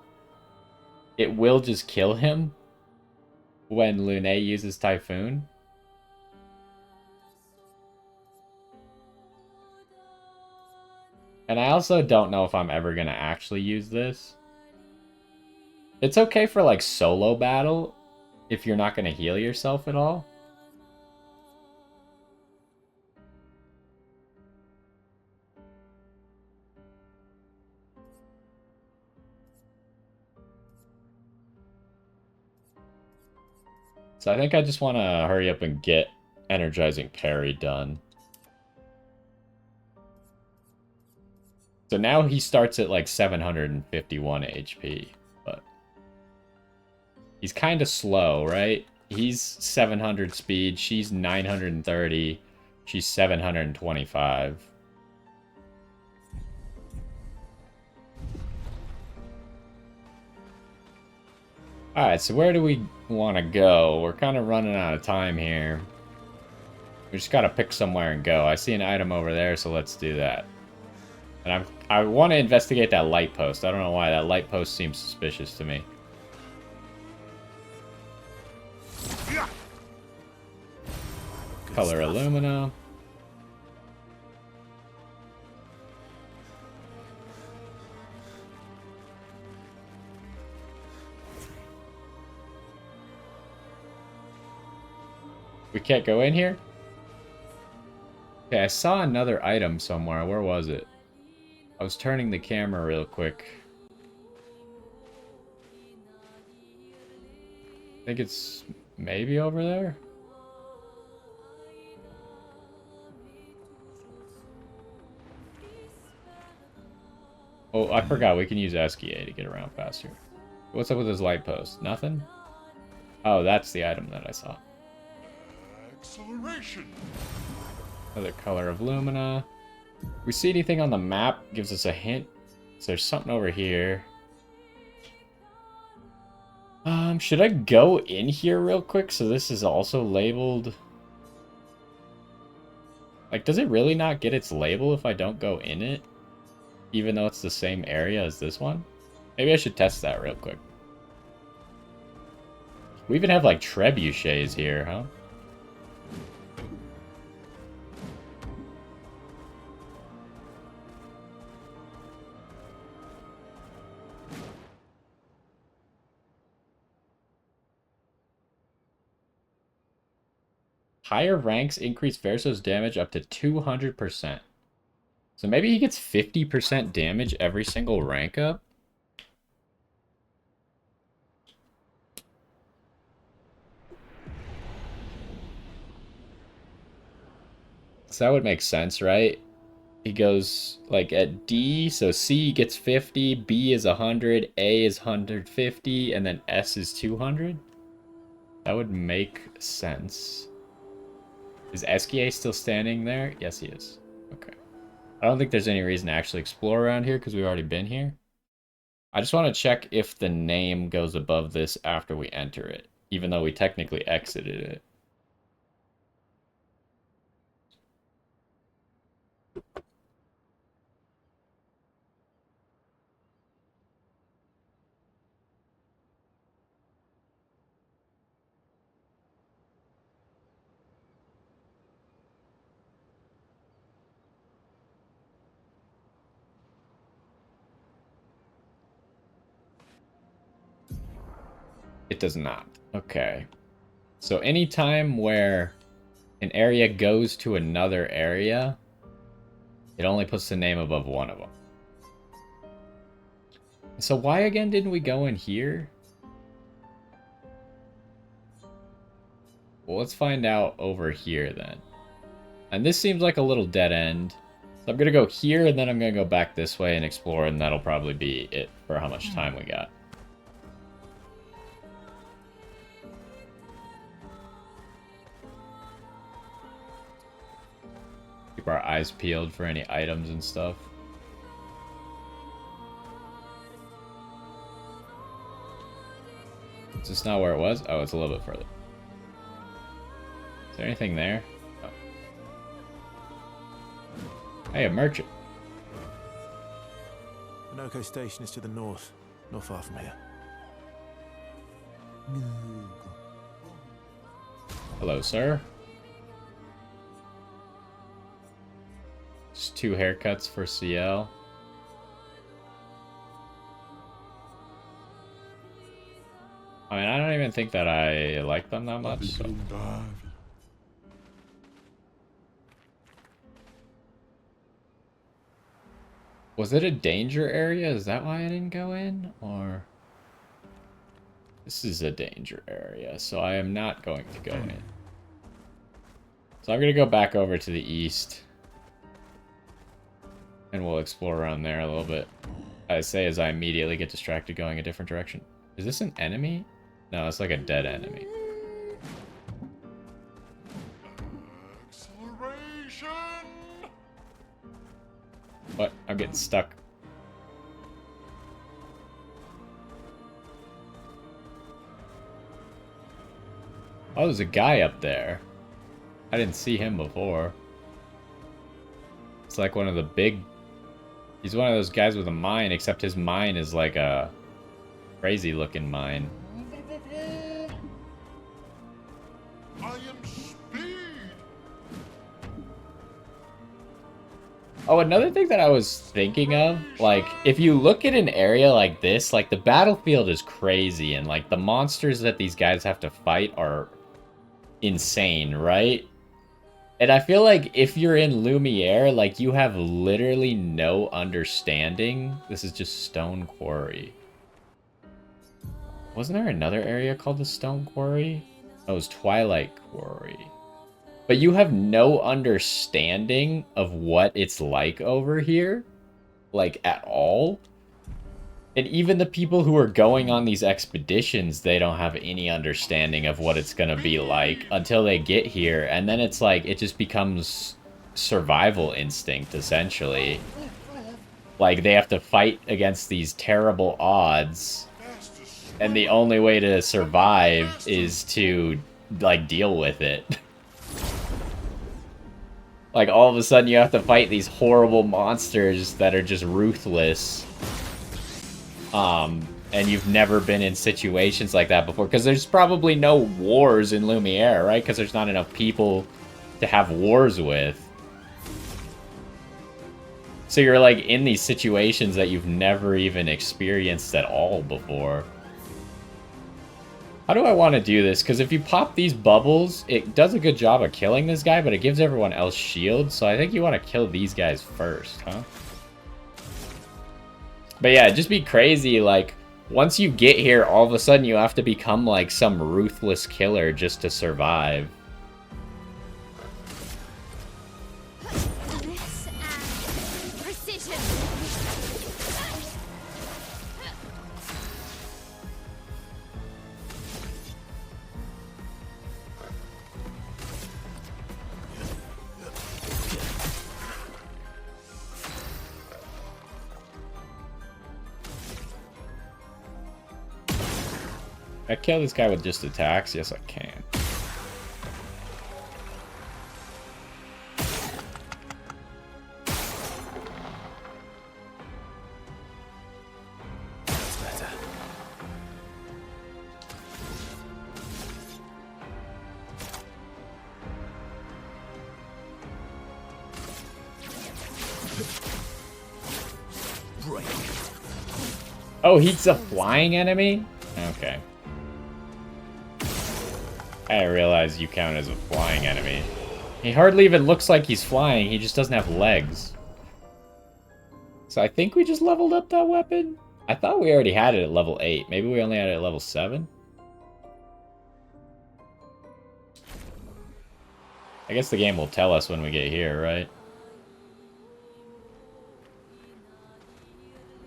it will just kill him when Lune uses Typhoon. And I also don't know if I'm ever going to actually use this. It's okay for, like, solo battle if you're not going to heal yourself at all. So I think I just want to hurry up and get Energizing Parry done. So now he starts at like 751 HP, but he's kind of slow, right? He's 700 speed, she's 930, she's 725. Alright, so where do we want to go? We're kind of running out of time here. We just gotta pick somewhere and go. I see an item over there, so let's do that. And I want to investigate that light post. I don't know why. That light post seems suspicious to me. Color Illumina. We can't go in here? Okay, I saw another item somewhere. Where was it? I was turning the camera real quick. I think it's maybe over there? Oh, I forgot. We can use SKA to get around faster. What's up with this light post? Nothing? Oh, that's the item that I saw. Acceleration. Another color of Lumina. We see anything on the map gives us a hint. So there's something over here. Should I go in here real quick? So this is also labeled. Like, does it really not get its label if I don't go in it? Even though it's the same area as this one? Maybe I should test that real quick. We even have, like, trebuchets here, huh? Higher ranks increase Verso's damage up to 200%. So maybe he gets 50% damage every single rank up? So that would make sense, right? He goes, like, at D, so C gets 50, B is 100, A is 150, and then S is 200? That would make sense. Is SKA still standing there? Yes, he is. Okay. I don't think there's any reason to actually explore around here because we've already been here. I just want to check if the name goes above this after we enter it, even though we technically exited it. It does not. Okay. So anytime where an area goes to another area, it only puts the name above one of them. So why again didn't we go in here? Well, let's find out over here then. And this seems like a little dead end. So I'm going to go here, and then I'm going to go back this way and explore, and that'll probably be it for how much time we got. Keep our eyes peeled for any items and stuff. Is this not where it was? Oh, it's a little bit further. Is there anything there? Oh. Hey, a merchant. Minoko Station is to the north, not far from here. Hello, sir. Just 2 haircuts for CL. I mean, I don't even think that I like them that much. So. Was it a danger area? Is that why I didn't go in? Or... This is a danger area, so I am not going to go in. So I'm going to go back over to the east. And we'll explore around there a little bit. I say as I immediately get distracted going a different direction. Is this an enemy? No, it's like a dead enemy. Acceleration! What? I'm getting stuck. Oh, there's a guy up there. I didn't see him before. It's like one of the big... He's one of those guys with a mine, except his mine is like a crazy looking mine. I am speed! Oh, another thing that I was thinking of, like, if you look at an area like this, like, the battlefield is crazy, and, like, the monsters that these guys have to fight are insane, right? And I feel like if you're in Lumiere, like, you have literally no understanding. This is just Stone Quarry. Wasn't there another area called the Stone Quarry? Oh, it was Twilight Quarry. But you have no understanding of what it's like over here. Like, at all. And even the people who are going on these expeditions, they don't have any understanding of what it's gonna be like until they get here. And then it's like, it just becomes survival instinct, essentially. Like, they have to fight against these terrible odds. And the only way to survive is to, like, deal with it. Like, all of a sudden you have to fight these horrible monsters that are just ruthless. And you've never been in situations like that before. Because there's probably no wars in Lumiere, right? Because there's not enough people to have wars with. So you're, like, in these situations that you've never even experienced at all before. How do I want to do this? Because if you pop these bubbles, it does a good job of killing this guy, but it gives everyone else shields. So I think you want to kill these guys first, huh? But yeah, just be crazy, like, once you get here, all of a sudden you have to become, like, some ruthless killer just to survive. This and precision. I kill this guy with just attacks? Yes, I can. That's better. Break. Oh, he's a flying enemy? Okay. I realize you count as a flying enemy. He hardly even looks like he's flying, he just doesn't have legs. So I think we just leveled up that weapon? I thought we already had it at level 8. Maybe we only had it at level 7? I guess the game will tell us when we get here, right?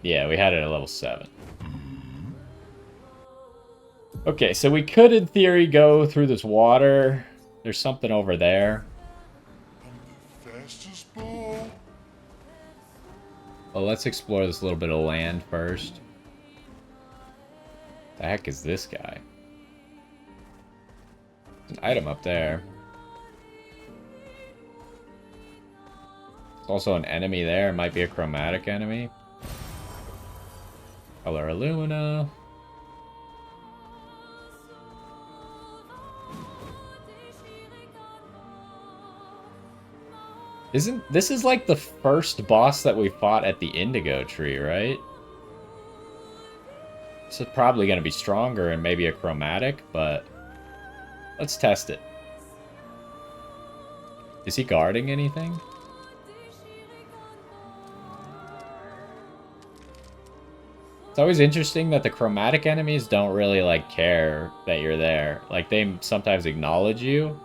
Yeah, we had it at level 7. Okay, so we could, in theory, go through this water. There's something over there. I'm the fastest ball. Well, let's explore this little bit of land first. The heck is this guy? There's an item up there. There's also an enemy there. It might be a chromatic enemy. Color Illumina. This is like the first boss that we fought at the Indigo Tree, right? This is probably going to be stronger and maybe a chromatic, but let's test it. Is he guarding anything? It's always interesting that the chromatic enemies don't really, like, care that you're there. Like, they sometimes acknowledge you,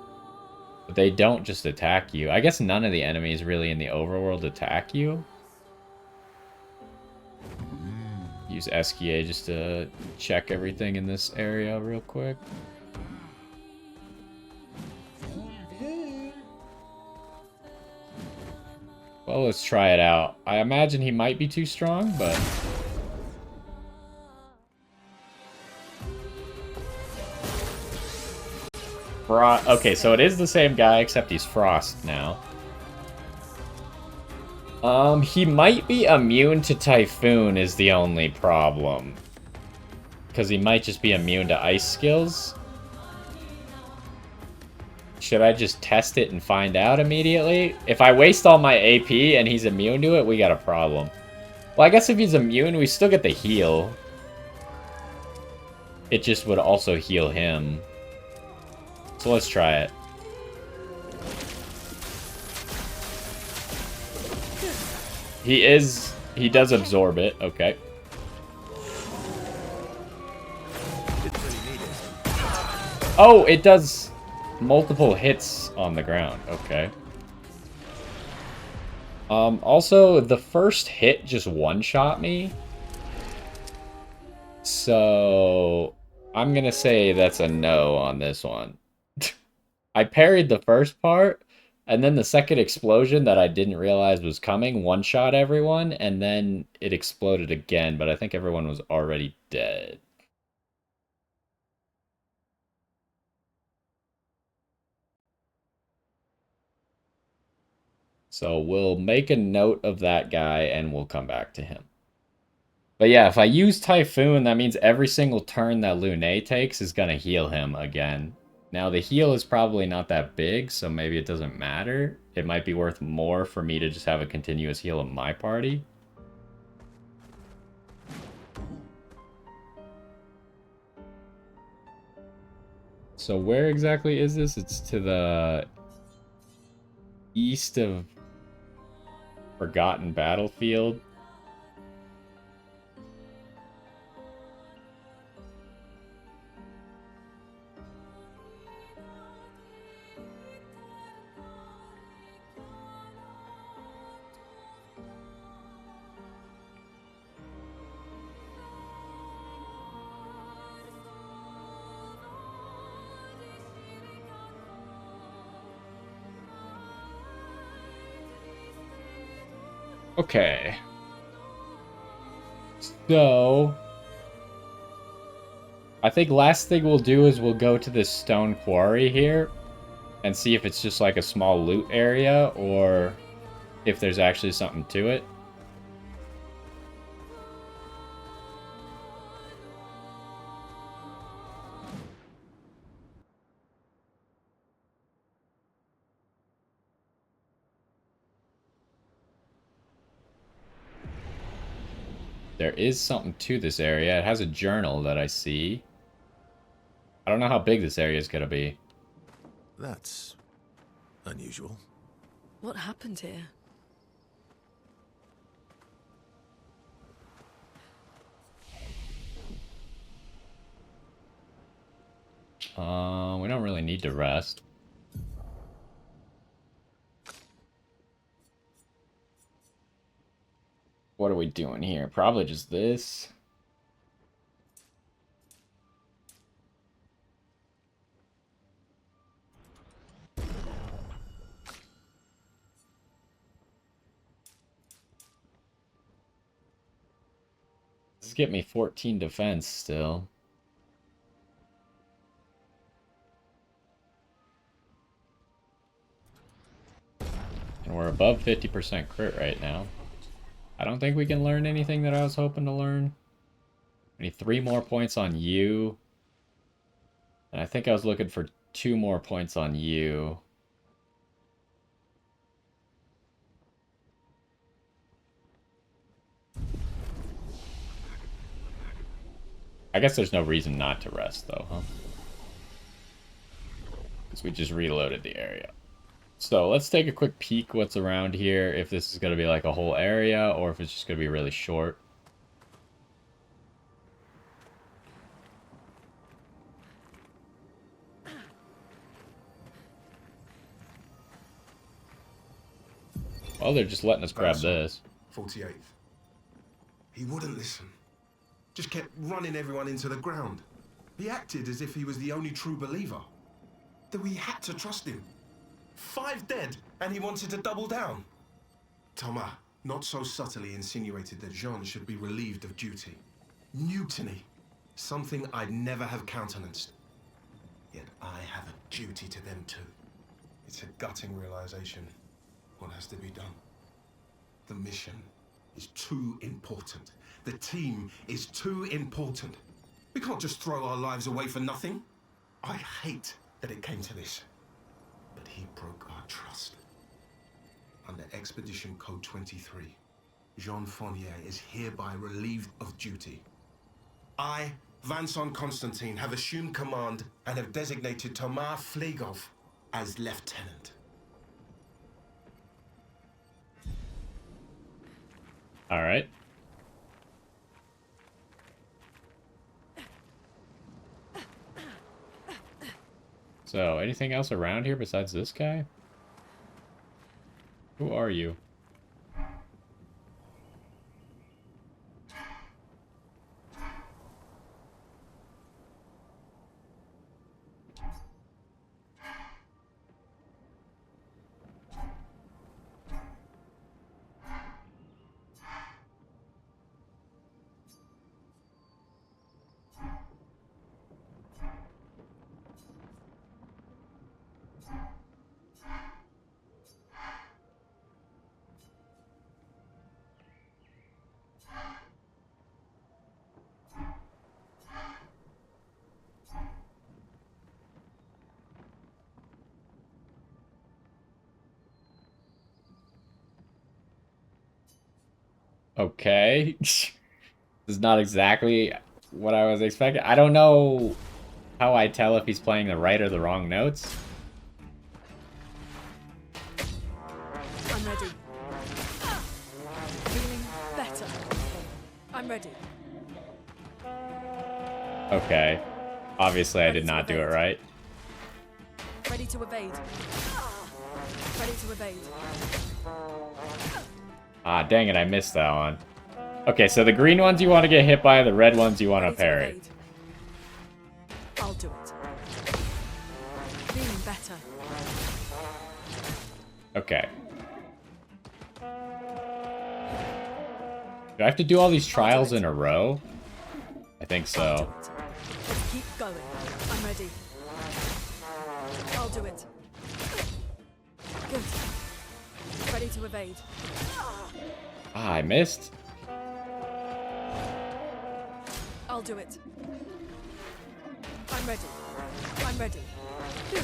but they don't just attack you. I guess none of the enemies really in the overworld attack you. Use SKA just to check everything in this area real quick. Well, let's try it out. I imagine he might be too strong, but... Okay, so it is the same guy, except he's Frost now. He might be immune to Typhoon is the only problem. Because he might just be immune to ice skills. Should I just test it and find out immediately? If I waste all my AP and he's immune to it, we got a problem. Well, I guess if he's immune, we still get the heal. It just would also heal him. So let's try it. He does absorb it, okay. Oh, it does multiple hits on the ground, okay. Also, the first hit just one-shot me. So, I'm gonna say that's a no on this one. I parried the first part, and then the second explosion that I didn't realize was coming one-shot everyone, and then it exploded again, but I think everyone was already dead. So we'll make a note of that guy, and we'll come back to him. But yeah, if I use Typhoon, that means every single turn that Lune takes is going to heal him again. Now, the heal is probably not that big, so maybe it doesn't matter. It might be worth more for me to just have a continuous heal in my party. So where exactly is this? It's to the east of Forgotten Battlefield. Okay. So, I think last thing we'll do is we'll go to this stone quarry here and see if it's just like a small loot area or if there's actually something to it. There is something to this area. It has a journal that I see. I don't know how big this area is going to be. That's unusual. What happened here? We don't really need to rest. What are we doing here? Probably just this. This is get me 14 defense still. And we're above 50% crit right now. I don't think we can learn anything that I was hoping to learn. I need 3 more points on you. And I think I was looking for 2 more points on you. I guess there's no reason not to rest, though, huh? Because we just reloaded the area. So let's take a quick peek what's around here, if this is going to be like a whole area, or if it's just going to be really short. Well, they're just letting us grab this. 48th. He wouldn't listen. Just kept running everyone into the ground. He acted as if he was the only true believer. That we had to trust him. 5 dead, and he wanted to double down. Thomas, not so subtly insinuated that Jean should be relieved of duty. Mutiny. Something I'd never have countenanced. Yet I have a duty to them too. It's a gutting realization. What has to be done? The mission is too important. The team is too important. We can't just throw our lives away for nothing. I hate that it came to this. But he broke our trust. Under Expedition Code 23, Jean Fournier is hereby relieved of duty. I, Vincent Constantine, have assumed command and have designated Thomas Flegov as lieutenant. All right. So, anything else around here besides this guy? Who are you? Okay. This is not exactly what I was expecting. I don't know how I tell if he's playing the right or the wrong notes. I'm ready. Feeling better. I'm ready. Okay. Obviously, I did not do it right. Ready to evade. Ready to evade. Ah, dang it, I missed that one. Okay, so the green ones you want to get hit by, the red ones you want to Ready parry. evade. I'll do it. Feeling better. Okay. Do I have to do all these trials in a row? I think I'll do so. it. Let's keep going. I'm ready. I'll do it. Good. Ready to evade. Ah, I missed. I'll do it. I'm ready. I'm ready. Good.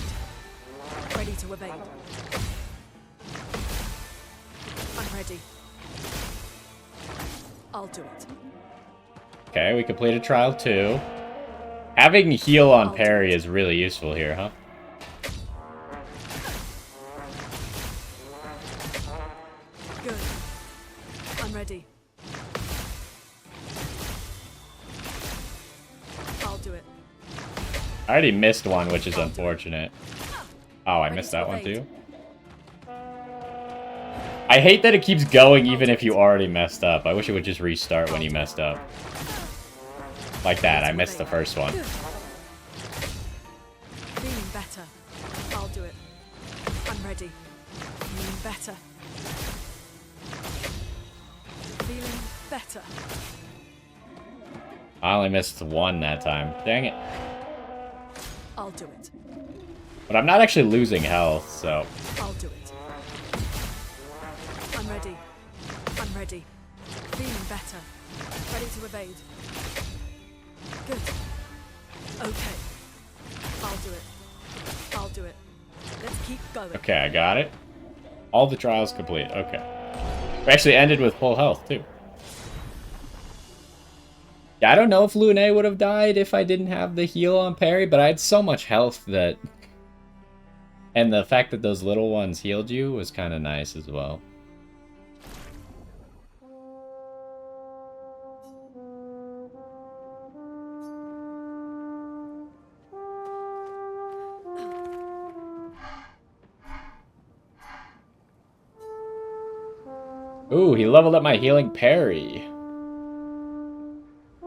Ready to evade. I'm ready. I'll do it. Okay, we completed trial 2. Having heal on I'll do parry it. is really useful here, huh? I'm ready. I'll do it. I already missed one, which is unfortunate. Oh, I Ready missed to that one evade. too. I hate that it keeps going even if you already messed up. I wish it would just restart when you messed up. Like that, I missed the first one. Feeling better. I'll do it. I'm ready. Feeling better. Feeling better. I only missed one that time. Dang it. I'll do it. But I'm not actually losing health, so... I'll do it. I'm ready. I'm ready. Feeling better. Ready to evade. Good. Okay. I'll do it. I'll do it. Let's keep going. Okay, I got it. All the trials complete. Okay. We actually ended with full health, too. Yeah, I don't know if Lune would have died if I didn't have the heal on parry, but I had so much health that... And the fact that those little ones healed you was kind of nice as well. Ooh, he leveled up my healing parry.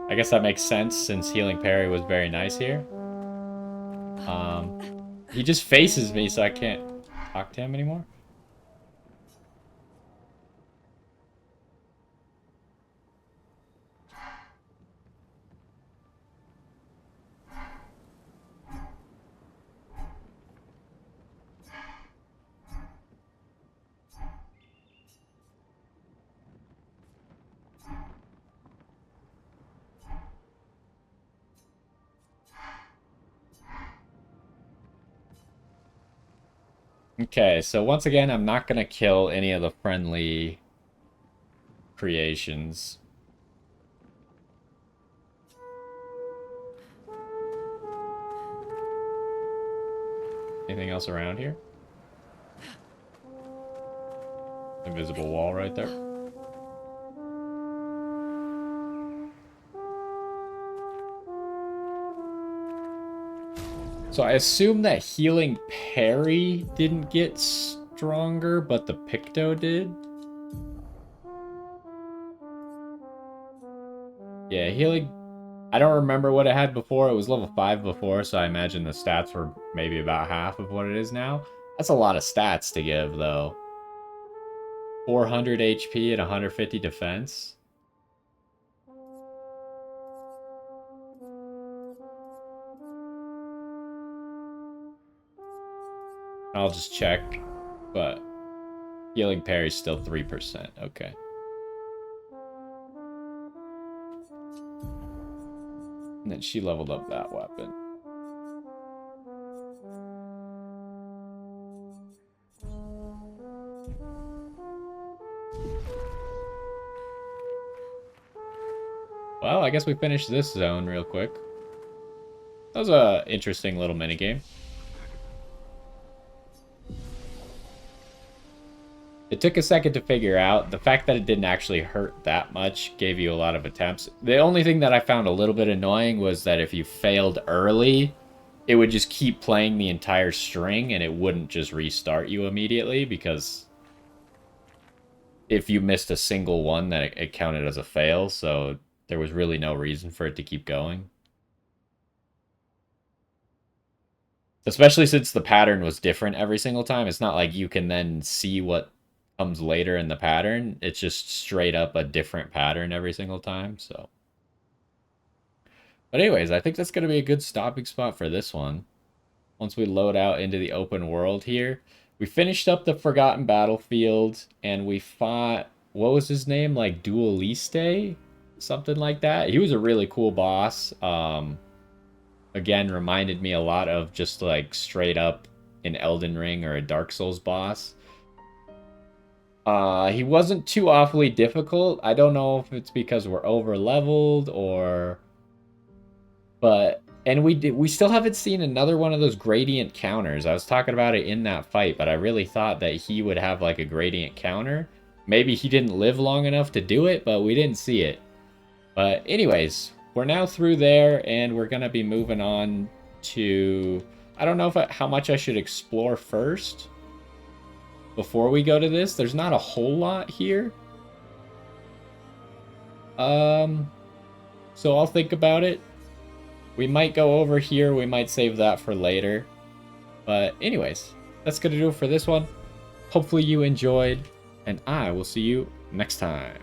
I guess that makes sense since healing parry was very nice here. He just faces me, so I can't talk to him anymore. Okay, so once again, I'm not gonna kill any of the friendly creations. Anything else around here? Invisible wall right there. So I assume that healing parry didn't get stronger, but the Picto did. Yeah, healing... I don't remember what it had before. It was level 5 before, so I imagine the stats were maybe about half of what it is now. That's a lot of stats to give, though. 400 HP and 150 defense. I'll just check, but healing parry's still 3%. Okay. And then she leveled up that weapon. Well, I guess we finished this zone real quick. That was a interesting little minigame. It took a second to figure out. The fact that it didn't actually hurt that much gave you a lot of attempts. The only thing that I found a little bit annoying was that if you failed early, it would just keep playing the entire string and it wouldn't just restart you immediately, because if you missed a single one, then it counted as a fail, so there was really no reason for it to keep going. Especially since the pattern was different every single time. It's not like you can then see what comes later in the pattern. It's just straight up a different pattern every single time, so. But anyways, I think that's going to be a good stopping spot for this one. Once we load out into the open world here. We finished up the Forgotten Battlefield, and we fought, what was his name? Like Dualliste? Something like that. He was a really cool boss. Again, reminded me a lot of just like straight up an Elden Ring or a Dark Souls boss. He wasn't too awfully difficult. I don't know if it's because we're over leveled or... But... And we still haven't seen another one of those gradient counters. I was talking about it in that fight, but I really thought that he would have like a gradient counter. maybe he didn't live long enough to do it, but we didn't see it. But anyways, we're now through there, and we're going to be moving on to... I don't know how much I should explore first before we go to this. There's not a whole lot here. So I'll think about it. We might go over here. We might save that for later. But anyways, that's going to do it for this one. Hopefully you enjoyed, and I will see you next time.